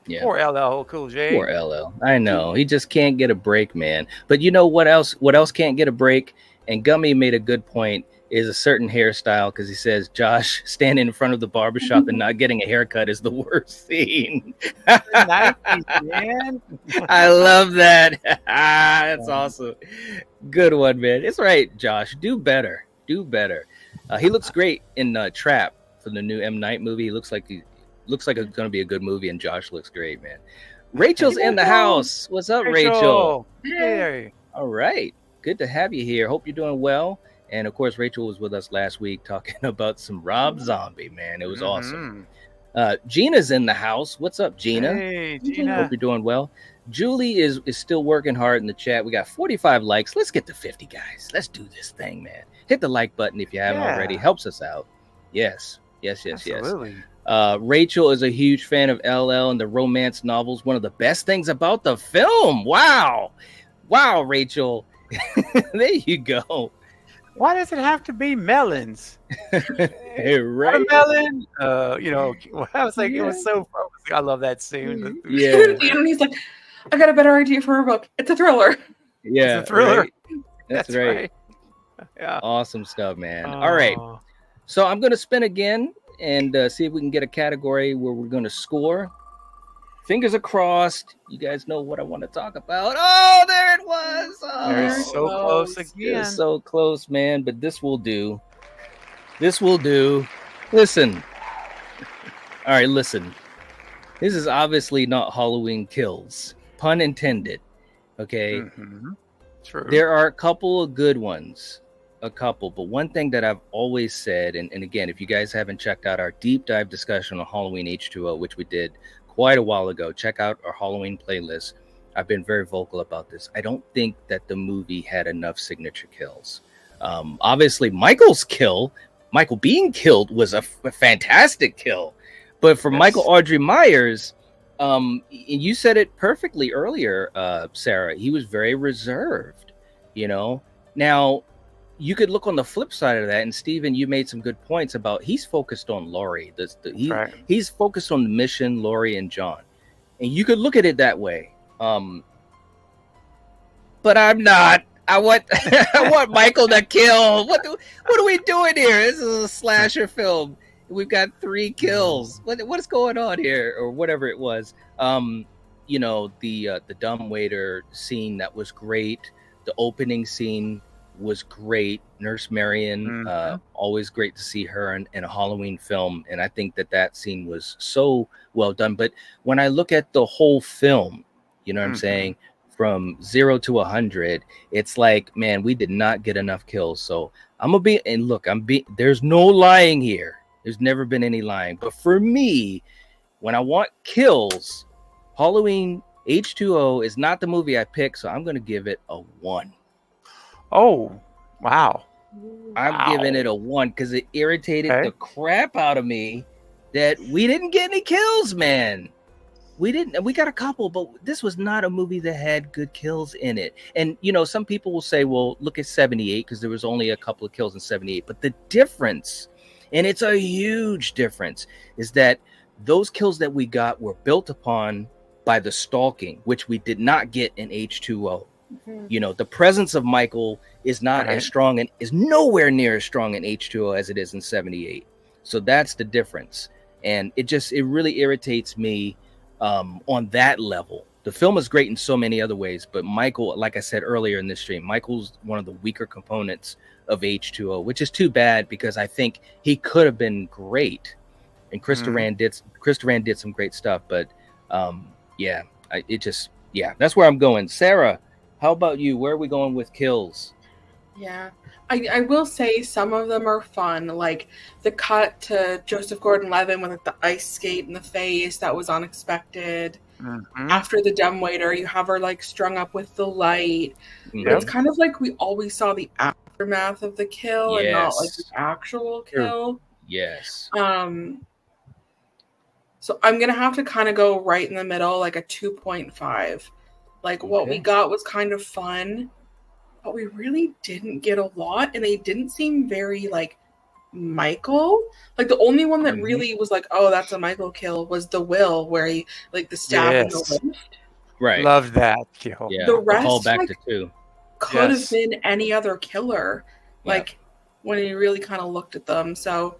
Yeah. Poor LL Cool J. Poor LL. I know. He just can't get a break, man. But you know what else? What else can't get a break? And Gummy made a good point, is a certain hairstyle, because he says Josh standing in front of the barbershop and not getting a haircut is the worst scene. Nice, man. I love that. That's awesome. Good one, man. It's right, Josh. Do better. Do better. He looks great in Trap for the new M. Night movie. He looks like it's going to be a good movie, and Josh looks great, man. Rachel's in the house. What's up, Rachel? Hey. All right. Good to have you here. Hope you're doing well. And of course, Rachel was with us last week talking about some Rob Zombie, man. It was awesome. Gina's in the house. What's up, Gina? Hey, Gina. Hope you're doing well. Julie is still working hard in the chat. We got 45 likes. Let's get to 50, guys. Let's do this thing, man. Hit the like button if you haven't already. Helps us out. Yes. Absolutely. Rachel is a huge fan of LL and the romance novels. One of the best things about the film. Wow, Rachel. There you go. Why does it have to be melons? Right. Melon. You know, I was like, it was so fun. I love that scene. Yeah. He's like, I got a better idea for a book. It's a thriller. Yeah. It's a thriller. Right. That's right. Yeah. Awesome stuff, man. All right. So I'm going to spin again and see if we can get a category where we're going to score. fingers are crossed. You guys know what I want to talk about. Oh, there it was. They're Oh, so close it's again. so close, man. But this will do. This will do. Listen. All right, listen. This is obviously not Halloween Kills, pun intended. Okay. True. There are a couple of good ones, but one thing that I've always said, and again, if you guys haven't checked out our deep dive discussion on Halloween H20, which we did quite a while ago, check out our Halloween playlist. I've been very vocal about this. I don't think that the movie had enough signature kills. Obviously, Michael being killed was a fantastic kill. But for Michael Audrey Myers, and you said it perfectly earlier, Sarah, he was very reserved, you know. Now, you could look on the flip side of that, and Stephen, you made some good points about he's focused on Laurie. He's focused on the mission, Laurie and John. And you could look at it that way. But I'm not. I want Michael to kill. What are we doing here? This is a slasher film. We've got 3 kills. What's going on here, or whatever it was? You know, the dumbwaiter scene, that was great. The opening scene was great. Nurse Marion, always great to see her in a Halloween film, and I think that scene was so well done. But when I look at the whole film, you know what I'm saying, from 0 to 100, it's like, man, we did not get enough kills. So there's no lying here. There's never been any lying. But for me, when I want kills, Halloween H20 is not the movie I pick, so I'm going to give it a 1. Oh, wow. I'm giving it a 1 because it irritated the crap out of me that we didn't get any kills, man. We got a couple, but this was not a movie that had good kills in it. And, you know, some people will say, well, look at 78 because there was only a couple of kills in 78. But the difference, and it's a huge difference, is that those kills that we got were built upon by the stalking, which we did not get in H20. You know, the presence of Michael is not as strong and is nowhere near as strong in H20 as it is in 78. So that's the difference. And it really irritates me on that level. The film is great in so many other ways, but Michael, like I said earlier in this stream, Michael's one of the weaker components of H20, which is too bad because I think he could have been great. And Chris Duran did some great stuff, but that's where I'm going. Sarah, how about you? Where are we going with kills? Yeah, I will say some of them are fun, like the cut to Joseph Gordon-Levitt with like the ice skate in the face. That was unexpected. After the dumbwaiter, you have her like strung up with the light. But it's kind of like we always saw the aftermath of the kill and not like the actual kill. Yes. So I'm gonna have to kind of go right in the middle, like a 2.5. Like what we got was kind of fun, but we really didn't get a lot, and they didn't seem very like Michael. Like the only one that really was like, oh, that's a Michael kill was the Will, where he like the stab in the lift. Right. Loved that kill. Yeah. The rest call back to 2 could have been any other killer. Like when he really kind of looked at them. So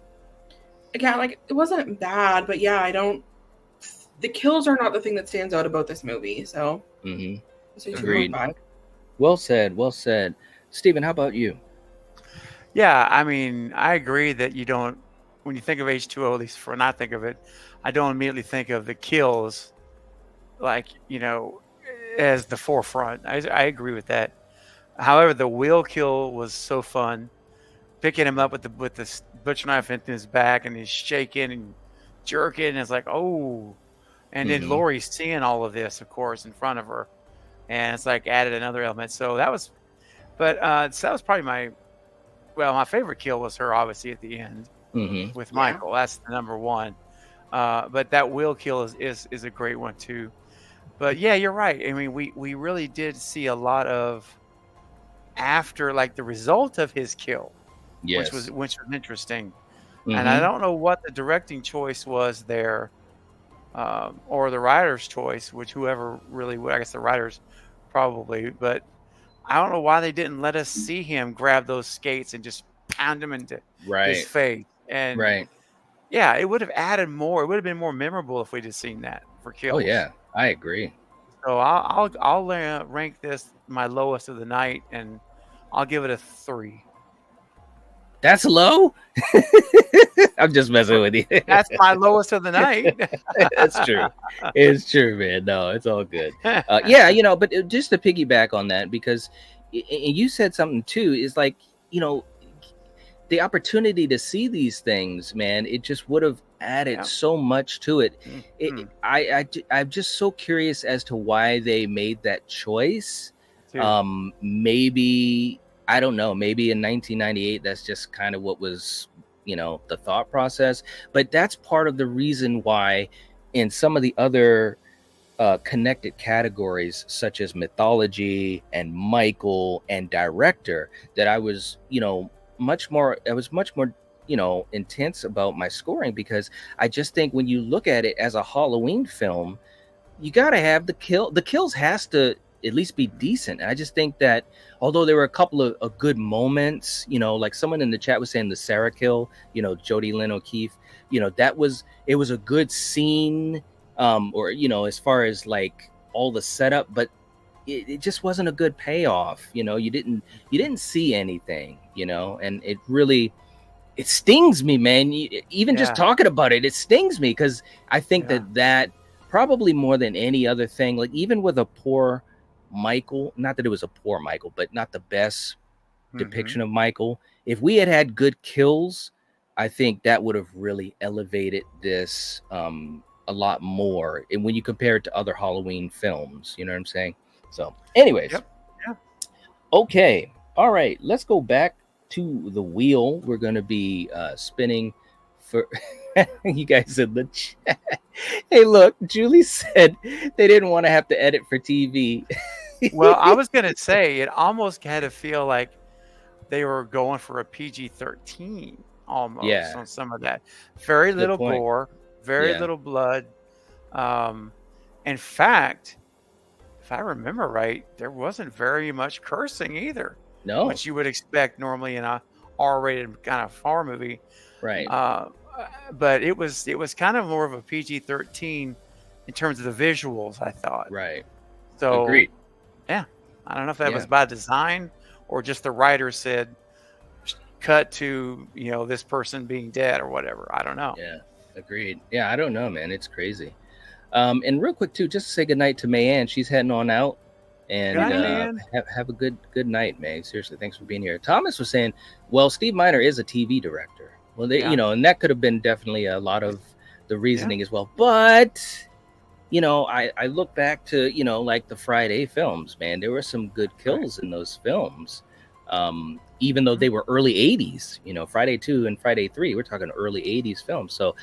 again, like it wasn't bad, but the kills are not the thing that stands out about this movie. So agreed. Well said. Stephen, how about you? Yeah, I mean, I agree that you don't, when you think of H20, at least when I think of it, I don't immediately think of the kills like, you know, as the forefront. I agree with that. However, the Will kill was so fun. Picking him up with the butcher knife into his back, and he's shaking and jerking, and it's like, oh. And then Laurie's seeing all of this, of course, in front of her. And it's like added another element. So that was, but so that was probably my favorite kill was her, obviously, at the end with Michael. That's the number 1. But that Will kill is a great one too. But yeah, you're right. I mean, we really did see a lot of after, like, the result of his kill, which was interesting. And I don't know what the directing choice was there, or the writer's choice, which whoever really would, I guess the writers probably, but I don't know why they didn't let us see him grab those skates and just pound him into his face. And yeah, it would have added more. It would have been more memorable if we'd have seen that for kills. Oh yeah, I agree. So I'll rank this my lowest of the night, and I'll give it a 3. That's low. I'm just messing with you. That's my lowest of the night. That's true. It's true, man. No, it's all good. Yeah, you know, but just to piggyback on that, because you said something too, is like, you know, the opportunity to see these things, man, it just would have added so much to it. I'm just so curious as to why they made that choice. Maybe, I don't know, maybe in 1998, that's just kind of what was, you know, the thought process. But that's part of the reason why in some of the other connected categories, such as mythology and Michael and director, that I was, you know, much more, you know, intense about my scoring, because I just think when you look at it as a Halloween film, you got to have the kills has to at least be decent. And I just think that although there were a couple of good moments, you know, like someone in the chat was saying the Sarah kill, you know, Jodie Lynn O'Keefe, you know, it was a good scene, or, you know, as far as like all the setup, but it just wasn't a good payoff. You know, you didn't see anything, you know, and it really, it stings me, man. Even just talking about it, it stings me, because I think that probably more than any other thing, like even with a poor Michael, not that it was a poor Michael, but not the best depiction of Michael, if we had had good kills, I think that would have really elevated this a lot more. And when you compare it to other Halloween films, you know what I'm saying? So anyways, okay, all right, let's go back to the wheel. We're going to be spinning for you guys in the chat. Hey, look, Julie said they didn't want to have to edit for TV. Well, I was going to say, it almost had to feel like they were going for a PG-13 almost on some of that. Very little gore, very little blood. In fact, if I remember right, there wasn't very much cursing either. No. Which you would expect normally in a R-rated kind of horror movie. Right. But it was kind of more of a PG-13 in terms of the visuals, I thought. Right. So, agreed. Yeah. I don't know if that was by design or just the writer said, cut to, you know, this person being dead or whatever. I don't know. Yeah. Agreed. Yeah, I don't know, man. It's crazy. And real quick too, just to say goodnight to Mayanne. She's heading on out. And have a good night, May. Seriously, thanks for being here. Thomas was saying, well, Steve Miner is a TV director. Well, they, you know, and that could have been definitely a lot of the reasoning as well. But, you know, I look back to, you know, like the Friday films, man. There were some good kills in those films. Even though they were early 80s, you know, Friday 2 and Friday 3, we're talking early 80s films. So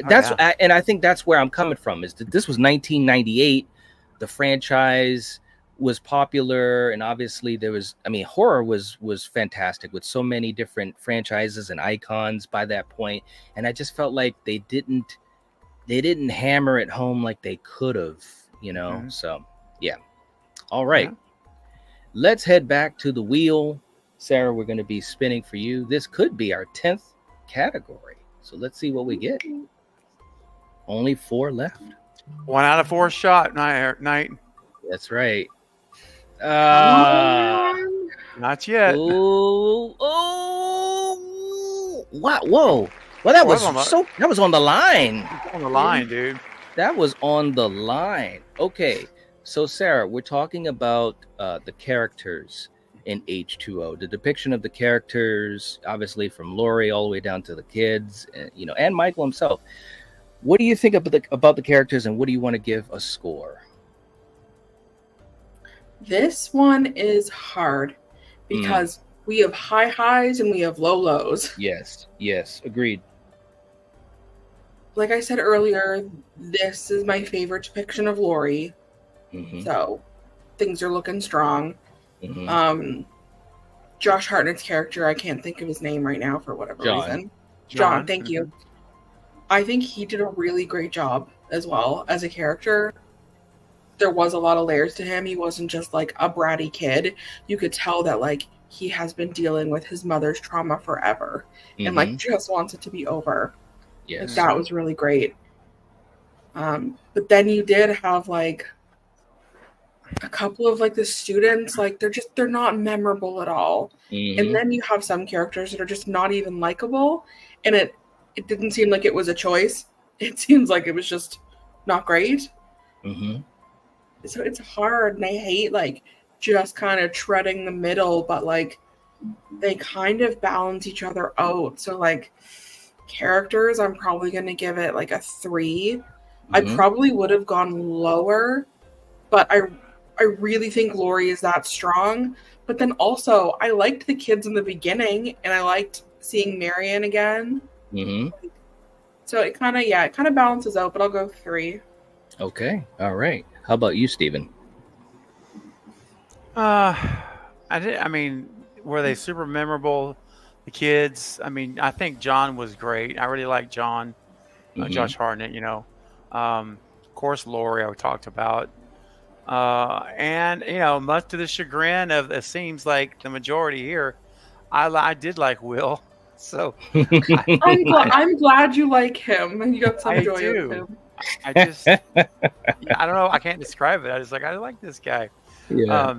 that's, and I think that's where I'm coming from, is that this was 1998. The franchise was popular, and obviously there was, I mean, horror was fantastic with so many different franchises and icons by that point. And I just felt like they didn't hammer it home like they could have, you know. So yeah. All right, let's head back to the wheel. Sarah, we're going to be spinning for you. This could be our 10th category, so let's see what we get. Only 4 left. 1 out of 4 shot night. That's right. Not yet. Oh, wow, whoa. Well, that was on the line. On the line, dude. That was on the line. Okay, so Sarah, we're talking about the characters in H20, the depiction of the characters, obviously from Laurie all the way down to the kids, you know, and Michael himself. What do you think about the characters, and what do you want to give a score? This one is hard because we have high highs and we have low lows. Yes, agreed. Like I said earlier, this is my favorite depiction of Laurie. So things are looking strong. Josh Hartnett's character, I can't think of his name right now for whatever reason. John, thank you. I think he did a really great job as well as a character. There was a lot of layers to him. He wasn't just like a bratty kid. You could tell that like he has been dealing with his mother's trauma forever and like just wants it to be over. Yes. that was really great. But then you did have like a couple of like the students, like they're not memorable at all. And then you have some characters that are just not even likable, and it didn't seem like it was a choice. It seems like it was just not great. So it's hard, and I hate like just kind of treading the middle, but like they kind of balance each other out. So like characters, I'm probably gonna give it like a 3. I probably would have gone lower, but I really think Laurie is that strong. But then also, I liked the kids in the beginning, and I liked seeing Marion again. So it kind of balances out, but I'll go 3. Okay. All right. How about you, Steven? I mean, were they super memorable? The kids. I mean, I think John was great. I really like John, Josh Hartnett. You know, of course, Laurie I talked about. And you know, much to the chagrin of it seems like the majority here, I did like Will. So I'm glad you like him and you got some I joy do. with him. I just I don't know. I can't describe it. I like this guy. Yeah.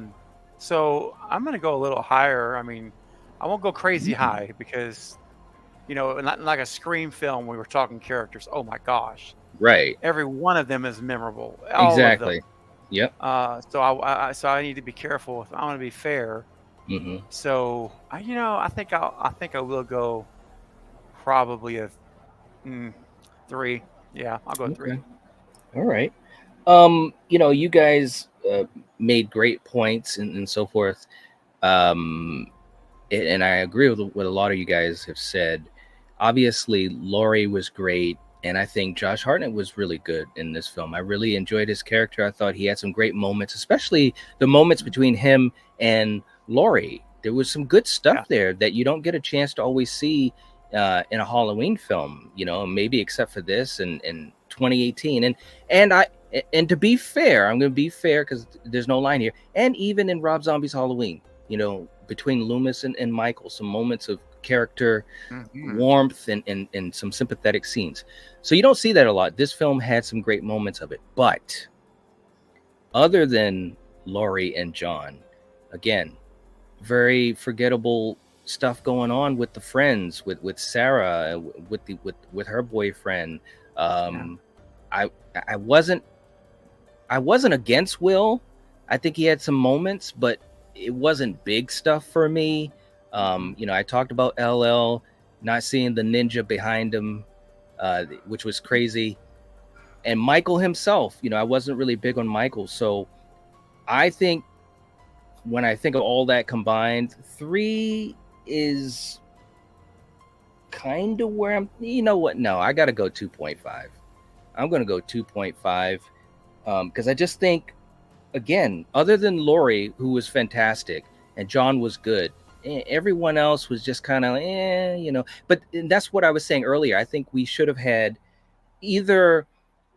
So I'm gonna go a little higher. I mean, I won't go crazy high because, you know, not like a Scream film. We were talking characters. Oh my gosh, Right. every one of them is memorable. All Exactly. of them. Yep. So I need to be careful. I want to be fair. So I think I will go probably a 3. Yeah, I'll go 3. All right. You guys made great points and so forth. And I agree with what a lot of you guys have said. Obviously, Laurie was great, and I think Josh Hartnett was really good in this film. I really enjoyed his character. I thought he had some great moments, especially the moments between him and Laurie. There was some good stuff there that you don't get a chance to always see in a Halloween film, maybe except for this and 2018. And to be fair, I'm going to be fair because there's no line here. And even in Rob Zombie's Halloween, between Loomis and Michael, some moments of character warmth and some sympathetic scenes. So you don't see that a lot. This film had some great moments of it. But other than Laurie and John, again, very forgettable stuff going on with the friends, with Sarah, with her boyfriend. I wasn't against Will. I think he had some moments, but it wasn't big stuff for me. I talked about LL not seeing the ninja behind him, which was crazy. And Michael himself, I wasn't really big on Michael. So I think when I think of all that combined, 3 is kind of where I'm, what? No, I got to go 2.5. I'm going to go 2.5 because I just think, again, other than Laurie, who was fantastic, and John was good, everyone else was just kind of, But that's what I was saying earlier. I think we should have had either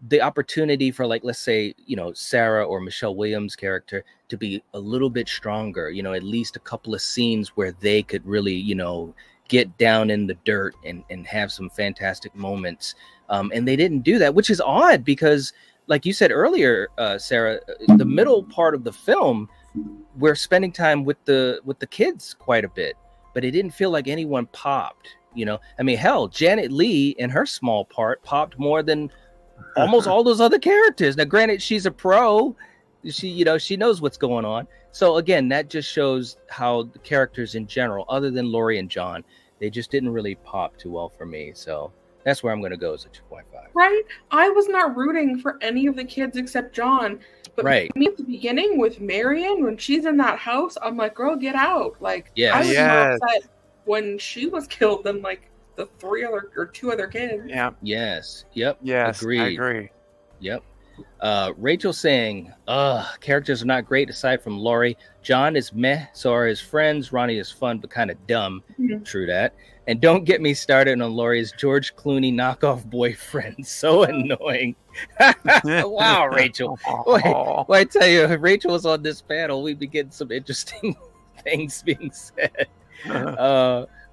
the opportunity for, like, let's say, Sarah or Michelle Williams' character to be a little bit stronger, at least a couple of scenes where they could really, get down in the dirt and have some fantastic moments. And they didn't do that, which is odd because, like you said earlier, Sarah, the middle part of the film, we're spending time with the kids quite a bit, but it didn't feel like anyone popped. I mean, hell, Janet Leigh in her small part popped more than almost all those other characters. Now, granted, she's a pro. She knows what's going on. So again, that just shows how the characters in general, other than Laurie and John, they just didn't really pop too well for me. So that's where I'm going to go as a 2.5. Right? I was not rooting for any of the kids except John. But right. Me at the beginning with Marion, when she's in that house, I'm like, girl, get out. Like, yes. I was more upset when she was killed than like the 2 other kids. Yeah. Yes. Yep. Yes. Agreed. I agree. Yep. Rachel saying, characters are not great aside from Laurie. John is meh, so are his friends. Ronnie is fun, but kind of dumb. Mm-hmm. True that. And don't get me started on Laurie's George Clooney knockoff boyfriend. So annoying. Wow, Rachel. Well, I tell you, if Rachel was on this panel, we'd be getting some interesting things being said.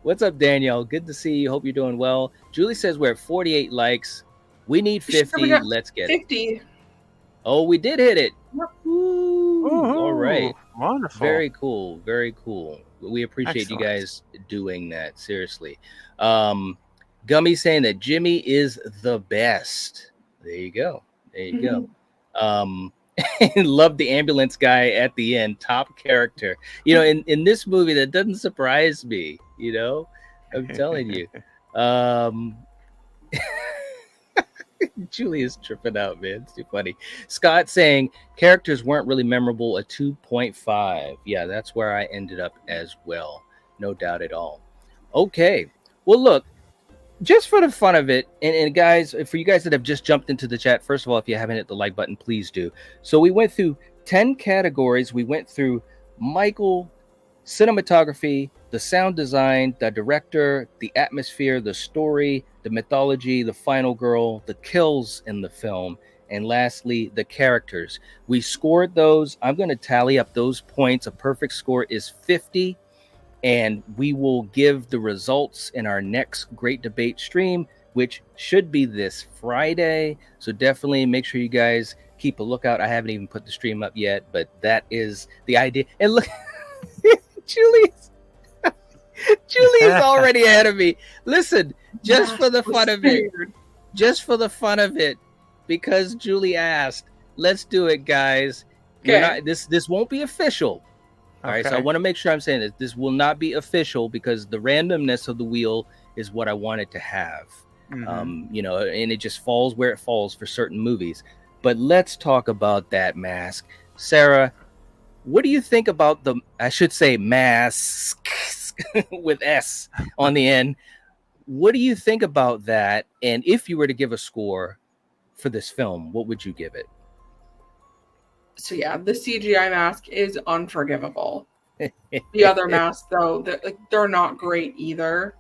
What's up, Danielle? Good to see you. Hope you're doing well. Julie says we're at 48 likes. We need 50. Let's get 50. it. Oh, we did hit it. Yep. Woo. All right. Wonderful. Very cool. Very cool. We appreciate you guys doing that. Seriously. Gummy saying that Jimmy is the best. There you go. There you go. Love the ambulance guy at the end. Top character. You know, in this movie, that doesn't surprise me. You know, I'm telling you. Julie is tripping out, man. It's too funny. Scott saying characters weren't really memorable. A 2.5. Yeah, that's where I ended up as well. No doubt at all. Okay. Well, look, just for the fun of it, and guys, for you guys that have just jumped into the chat, first of all, if you haven't hit the like button, please do. So we went through 10 categories. We went through Michael, cinematography, the sound design, the director, the atmosphere, the story, the mythology, the final girl, the kills in the film, and lastly, the characters. We scored those. I'm going to tally up those points. A perfect score is 50. And we will give the results in our next Great Debate stream, which should be this Friday. So definitely make sure you guys keep a lookout. I haven't even put the stream up yet, but that is the idea. And look, Julie's already ahead of me. Listen, just for the fun of it, because Julie asked, let's do it, guys. Okay. This won't be official. All right, so I want to make sure I'm saying this. This will not be official because the randomness of the wheel is what I wanted to have. You know, and it just falls where it falls for certain movies. But let's talk about that mask. Sarah, what do you think about I should say masks with S on the end. What do you think about that? And if you were to give a score for this film, what would you give it? So yeah, the CGI mask is unforgivable. The other masks, though, they're not great either.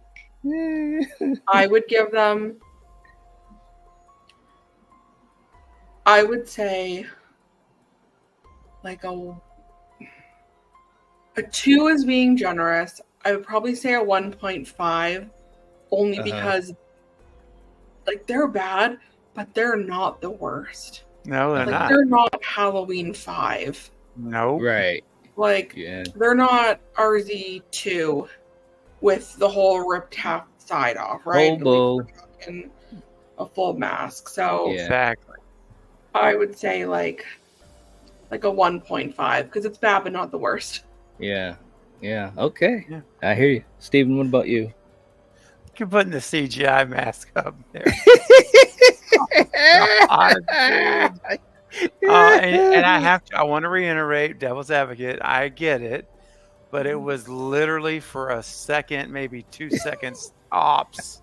I would give them, I would say, like a 2 is being generous. I would probably say a 1.5, only because, like, they're bad, but they're not the worst. No, they're not. They're not Halloween 5. No. Right. Like, they're not RZ2 with the whole ripped half side off, right? And a full mask. So exactly. I would say like a 1.5 because it's bad but not the worst. Yeah. Yeah. Okay. Yeah. I hear you. Steven, what about you? You're putting the CGI mask up there. God, and I want to reiterate, devil's advocate, I get it, but it was literally for a second, maybe 2 seconds tops,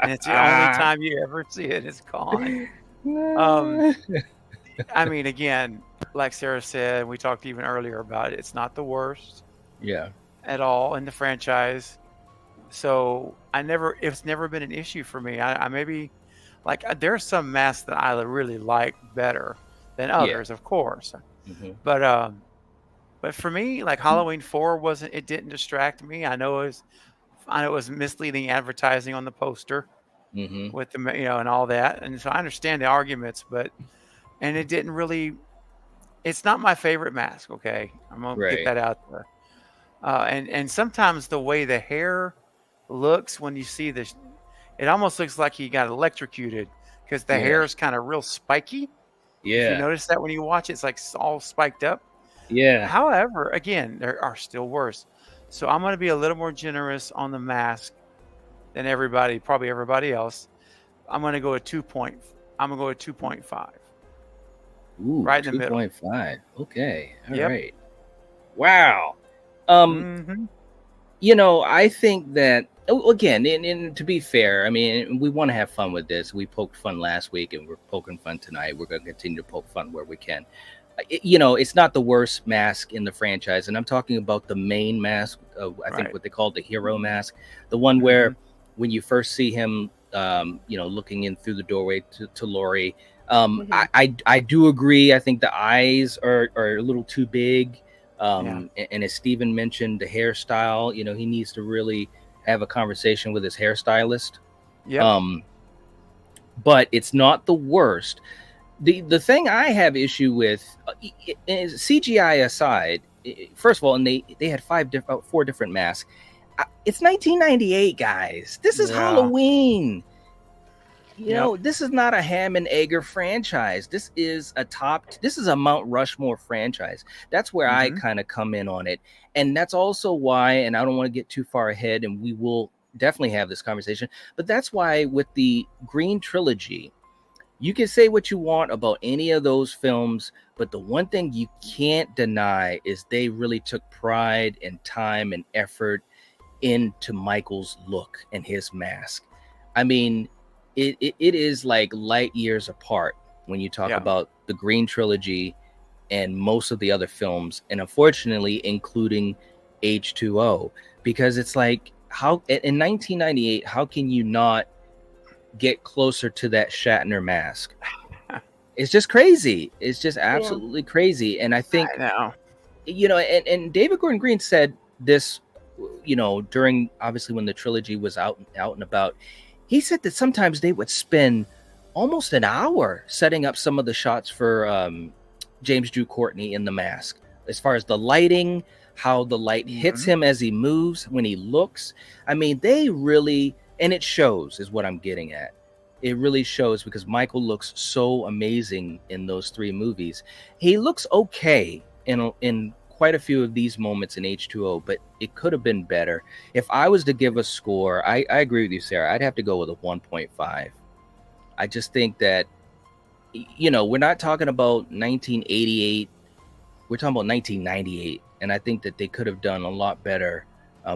and it's the only time you ever see it. It's gone. I mean, again, like Sarah said, we talked even earlier about it. It's not the worst, at all in the franchise. So it's never been an issue for me. I maybe. Like, there's some masks that I really like better than others, of course. But for me, like Halloween 4 didn't distract me. I know it was misleading advertising on the poster with the, and all that. And so I understand the arguments, and it didn't really, it's not my favorite mask. Okay. I'm going to get that out there. And sometimes the way the hair looks when you see this, it almost looks like he got electrocuted because the hair is kind of real spiky. Yeah. If you notice that when you watch it, it's like all spiked up. Yeah. However, again, there are still worse. So I'm going to be a little more generous on the mask than probably everybody else. I'm going to go at 2.5. Ooh, right in the middle. 2.5. Okay. All right. Wow. You know, I think that, again, and to be fair, I mean, we want to have fun with this. We poked fun last week and we're poking fun tonight. We're going to continue to poke fun where we can. You know, it's not the worst mask in the franchise. And I'm talking about the main mask, I think what they call the hero mask. The one where when you first see him, looking in through the doorway to Laurie. I do agree. I think the eyes are a little too big. And as Steven mentioned, the hairstyle, he needs to really have a conversation with his hairstylist. Yeah. But it's not the worst. The thing I have issue with is CGI aside. First of all, and they had 4 different masks. It's 1998, guys. This is Halloween. You know, this is not a Ham and Egger franchise. This is a Mount Rushmore franchise. That's where I kind of come in on it. And that's also why, and I don't want to get too far ahead, and we will definitely have this conversation, but that's why with the Green Trilogy, you can say what you want about any of those films, but the one thing you can't deny is they really took pride and time and effort into Michael's look and his mask. I mean, it is like light years apart when you talk about the Green Trilogy and most of the other films, and unfortunately including H20, because it's like, how in 1998, how can you not get closer to that Shatner mask? It's just crazy. It's just absolutely crazy. And I think, you know, and David Gordon Green said this, you know, during obviously when the trilogy was out and about. He said that sometimes they would spend almost an hour setting up some of the shots for James Drew Courtney in the mask, as far as the lighting, how the light hits him as he moves, when he looks. I mean, they really, and it shows, is what I'm getting at. It really shows, because Michael looks so amazing in those 3 movies. He looks okay in quite a few of these moments in H20, but it could have been better. If I was to give a score, I agree with you, Sarah. I'd have to go with a 1.5. I just think that, you know, we're not talking about 1988. We're talking about 1998. And I think that they could have done a lot better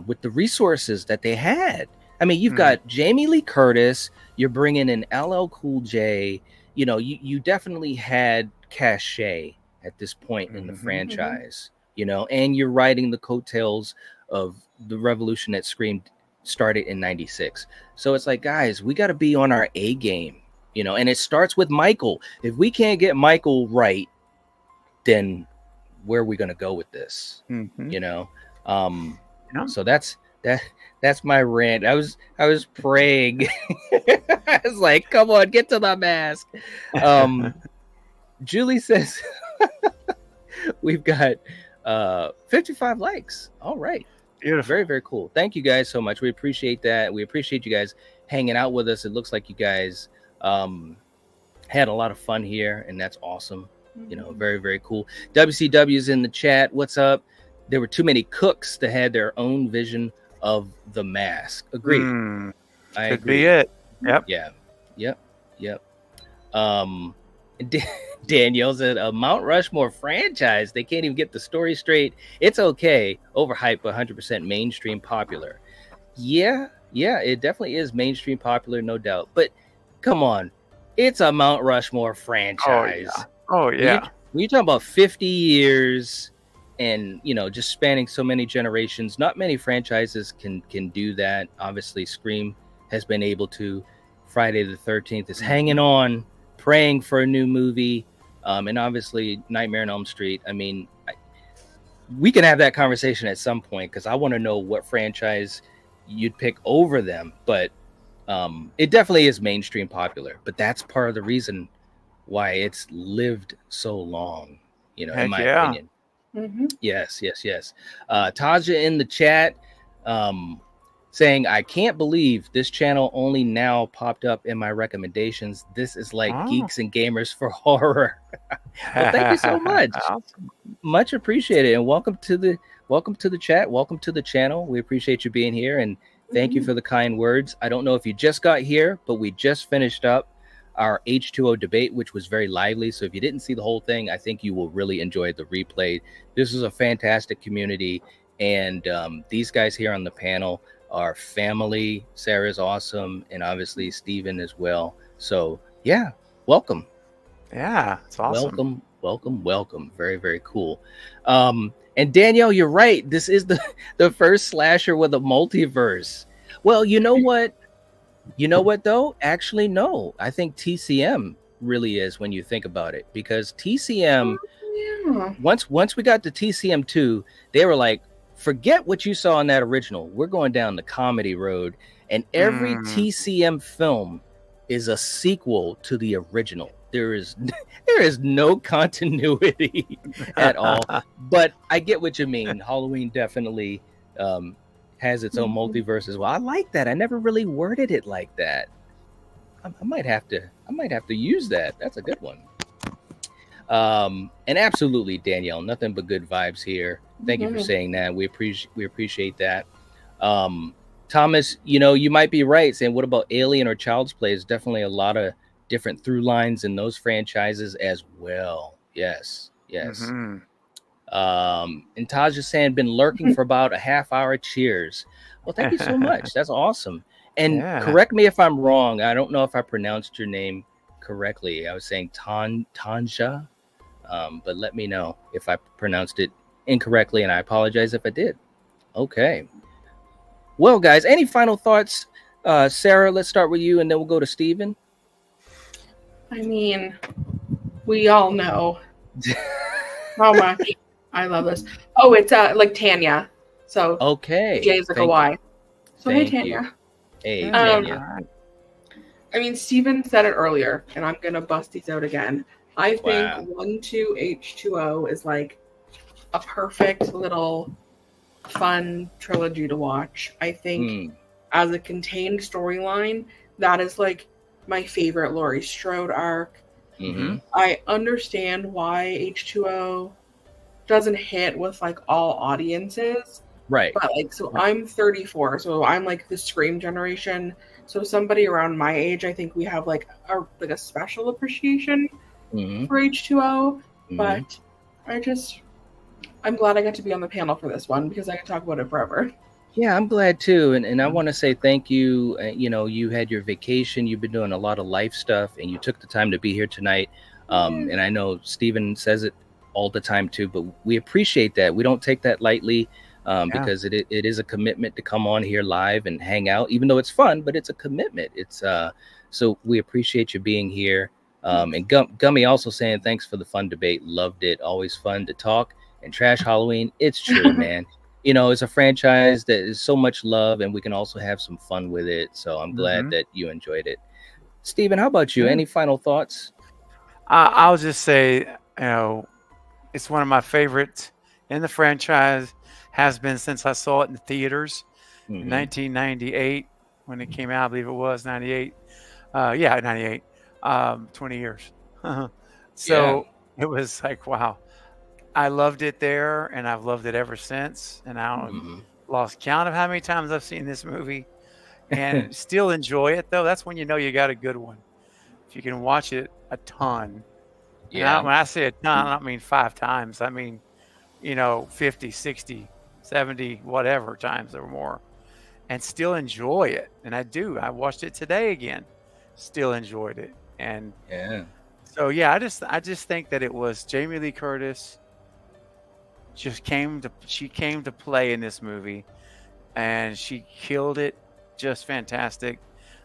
with the resources that they had. I mean, you've got Jamie Lee Curtis. You're bringing in LL Cool J. You know, you definitely had cachet at this point in the franchise. You know, and you're riding the coattails of the revolution that Scream started in 96. So it's like, guys, we got to be on our A game, you know, and it starts with Michael. If we can't get Michael right, then where are we going to go with this? You know? So that's my rant. I was praying. I was like, come on, get to the mask. Julie says we've got 55 likes. All right. Beautiful. Very, very cool. Thank you guys so much. We appreciate that. We appreciate you guys hanging out with us. It looks like you guys had a lot of fun here, and that's awesome. You know, very, very cool. WCW's in the chat. What's up? There were too many cooks that had their own vision of the mask. Agreed. I Could agree. be it. Yep. Yeah. Yep. Danielle said a Mount Rushmore franchise. They can't even get the story straight. It's okay. Overhyped, but 100% mainstream popular. Yeah, it definitely is mainstream popular, no doubt. But come on, it's a Mount Rushmore franchise. Oh yeah. When you're talking about 50 years and, you know, just spanning so many generations, not many franchises can do that. Obviously, Scream has been able to. Friday the 13th is hanging on, praying for a new movie. And obviously, Nightmare on Elm Street. I mean, we can have that conversation at some point, because I want to know what franchise you'd pick over them. But it definitely is mainstream popular. But that's part of the reason why it's lived so long, you know, in my opinion. Yes. Taja in the chat saying, I can't believe this channel only now popped up in my recommendations. This is like Geeks and Gamers for Horror. Well, thank you so much. Awesome. Much appreciated. And welcome to the chat. Welcome to the channel. We appreciate you being here, and thank you for the kind words. I don't know if you just got here, but we just finished up our H20 debate, which was very lively. So if you didn't see the whole thing, I think you will really enjoy the replay. This is a fantastic community, and these guys here on the panel are family. Sarah's awesome, and obviously Steven as well. So yeah, welcome. Yeah, it's awesome. Welcome. Very, very cool. And Danielle, you're right. This is the first slasher with a multiverse. Well, you know what? Though? Actually, no. I think TCM really is, when you think about it, because TCM, once we got to TCM 2, they were like, forget what you saw in that original. We're going down the comedy road, and every TCM film is a sequel to the original. There is no continuity at all. But I get what you mean. Halloween definitely has its own multiverse as well. I like that. I never really worded it like that. I might have to use that. That's a good one. And absolutely, Danielle, nothing but good vibes here. Thank you for saying that. We appreciate that. Thomas, you might be right saying, what about Alien or Child's Play? There's definitely a lot of different through lines in those franchises as well. Yes. And Taj is saying, been lurking for about a half hour. Cheers. Well, thank you so much. That's awesome. And correct me if I'm wrong. I don't know if I pronounced your name correctly. I was saying Tanja, but let me know if I pronounced it incorrectly, and I apologize if I did. Okay. Well, guys, any final thoughts? Sarah, let's start with you, and then we'll go to Steven. I mean, we all know how much I love this. Oh, it's like Tanya. So okay, Jay's like a Y. So hey, Tanya. Hey, Tanya. I mean, Steven said it earlier, and I'm gonna bust these out again. I think 1-2 H20 is like a perfect little fun trilogy to watch. I think as a contained storyline, that is like my favorite Laurie Strode arc. I understand why H20 doesn't hit with like all audiences. Right. But like, so I'm 34, so I'm like the Scream generation. So somebody around my age, I think we have like a special appreciation for H20. But I'm glad I got to be on the panel for this one because I can talk about it forever. Yeah, I'm glad too. And I want to say thank you. You had your vacation. You've been doing a lot of life stuff, and you took the time to be here tonight. And I know Steven says it all the time too, but we appreciate that. We don't take that lightly. Because it is a commitment to come on here live and hang out, even though it's fun, but it's a commitment. It's so we appreciate you being here. And Gummy also saying thanks for the fun debate. Loved it. Always fun to talk and trash Halloween. It's true, man. It's a franchise that is so much love, and we can also have some fun with it. So I'm glad that you enjoyed it. Steven, how about you? Any final thoughts? I'll just say, it's one of my favorites in the franchise. Has been since I saw it in the theaters in 1998 when it came out. I believe it was 98. 98. 20 years. So it was like, wow. I loved it there, and I've loved it ever since. And I lost count of how many times I've seen this movie and still enjoy it, though. That's when you know you got a good one. If you can watch it a ton. Yeah. When I say a ton, I don't mean 5 times. I mean, 50, 60, 70, whatever times or more, and still enjoy it. And I do. I watched it today again, still enjoyed it. And so I just think that it was Jamie Lee Curtis she came to play in this movie, and she killed it just fantastic.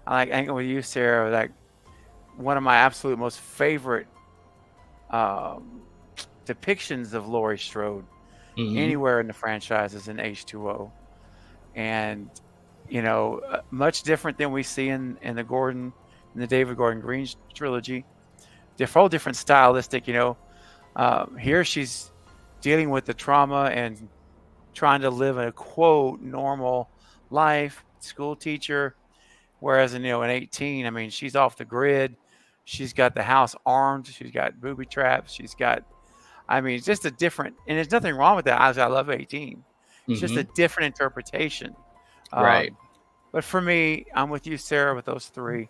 I like hanging with you, Sarah. Like one of my absolute most favorite depictions of Laurie Strode anywhere in the franchise is in H20, and much different than we see in the David Gordon Green trilogy. Whole different stylistic. Here she's dealing with the trauma and trying to live a quote normal life, school teacher, whereas in 18, I mean, she's off the grid. She's got the house armed. She's got booby traps. She's got, I mean, it's just a different, and there's nothing wrong with that. I love 18. It's just a different interpretation. Right. But for me, I'm with you, Sarah, with those 3.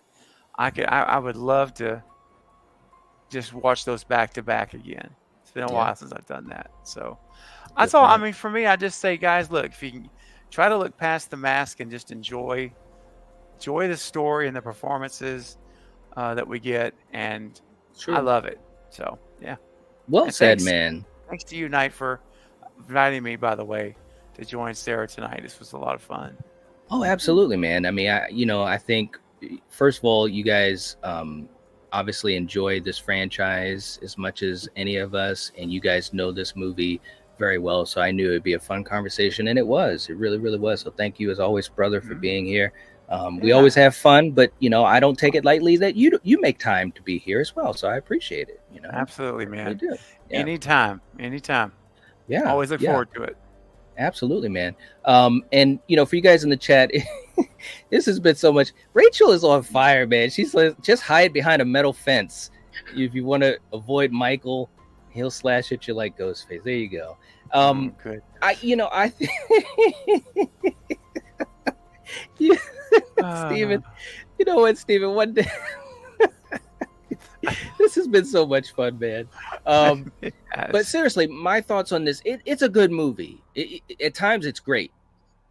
I would love to just watch those back to back again. It's been a while since I've done that. So that's all. I mean, for me, I just say, guys, look, if you can try to look past the mask and just enjoy the story and the performances that we get, and I love it. So yeah. Well said, man. Thanks to you, Knight, for inviting me, by the way, to join Sarah tonight. This was a lot of fun. Oh, absolutely, man. I mean, I think, first of all, you guys obviously enjoy this franchise as much as any of us, and you guys know this movie very well. So I knew it'd be a fun conversation, and it was. It really, really was. So thank you, as always, brother, for being here. We always have fun, but I don't take it lightly that you make time to be here as well. So I appreciate it. Absolutely, man. I do. Yeah. Anytime. Yeah. Always look forward to it. Absolutely, man. And for you guys in the chat, this has been so much. Rachel is on fire, man. She's like, just hide behind a metal fence if you want to avoid Michael. He'll slash at you like Ghostface. There you go. Good. I think Steven, you know what, Steven, one day this has been so much fun, man. But seriously, my thoughts on this, it's a good movie. At times it's great.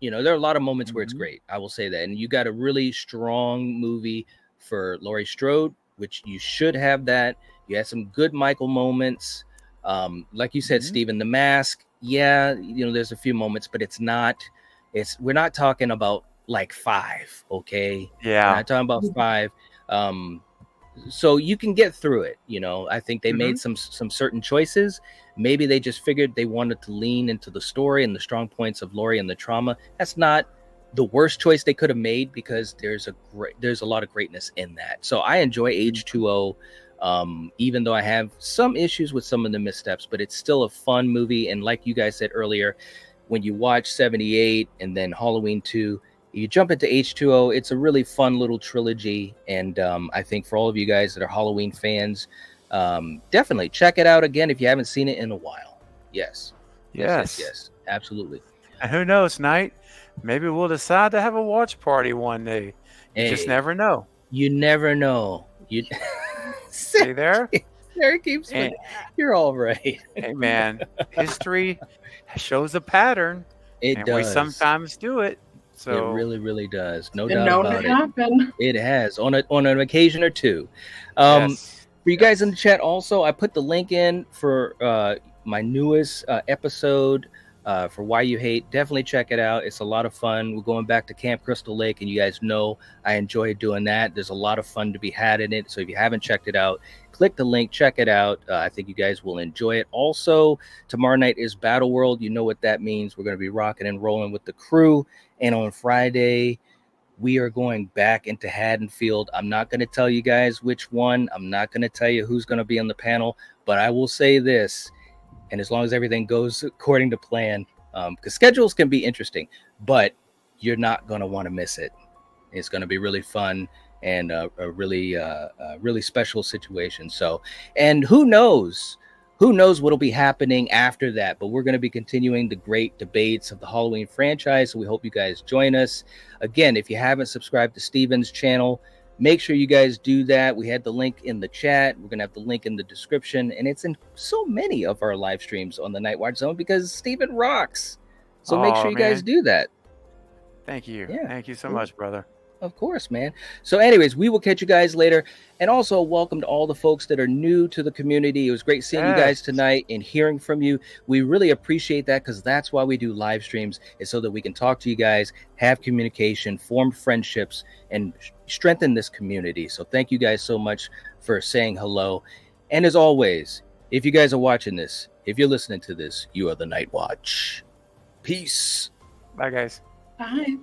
There are a lot of moments where it's great. I will say that. And you got a really strong movie for Laurie Strode, which you should have that. You had some good Michael moments. Like you said, Steven, the mask. Yeah, there's a few moments, but we're not talking about like 5. Okay. Yeah. We're not talking about 5. So you can get through it. I think they made some certain choices. Maybe they just figured they wanted to lean into the story and the strong points of Laurie and the trauma. That's not the worst choice they could have made, because there's a lot of greatness in that. So I enjoy H20, even though I have some issues with some of the missteps, but it's still a fun movie. And like you guys said earlier, when you watch 78 and then Halloween 2, you jump into H20, it's a really fun little trilogy. And I think for all of you guys that are Halloween fans, definitely check it out again if you haven't seen it in a while. Yes, absolutely. And who knows, Night? Maybe we'll decide to have a watch party one day. You just never know. You never know. You see there? Sarah keeps saying, you're all right. Hey, man, history shows a pattern. It does. We sometimes do it. So it really, really does. No doubt about it. It has on an occasion or two. For you guys in the chat, also, I put the link in for my newest episode for Why You Hate. Definitely check it out. It's a lot of fun. We're going back to Camp Crystal Lake, and you guys know I enjoy doing that. There's a lot of fun to be had in it. So if you haven't checked it out, click the link, check it out. I think you guys will enjoy it. Also, tomorrow night is Battle World. You know what that means. We're going to be rocking and rolling with the crew. And on Friday, we are going back into Haddonfield. I'm not going to tell you guys which one. I'm not going to tell you who's going to be on the panel. But I will say this, and as long as everything goes according to plan, because schedules can be interesting, but you're not going to want to miss it. It's going to be really fun and a really special situation. So, and who knows what'll be happening after that, but we're going to be continuing the great debates of the Halloween franchise. So we hope you guys join us. Again, if you haven't subscribed to Steven's channel, make sure you guys do that. We had the link in the chat. We're going to have the link in the description, and it's in so many of our live streams on the Night Watch Zone because Steven rocks. So make sure you guys do that. Thank you. Yeah, thank you so much, brother. Of course, man. So anyways, we will catch you guys later. And also welcome to all the folks that are new to the community. It was great seeing you guys tonight and hearing from you. We really appreciate that, because that's why we do live streams, is so that we can talk to you guys, have communication, form friendships, and strengthen this community. So thank you guys so much for saying hello. And as always, if you guys are watching this, if you're listening to this, you are the Night Watch. Peace. Bye, guys. Bye.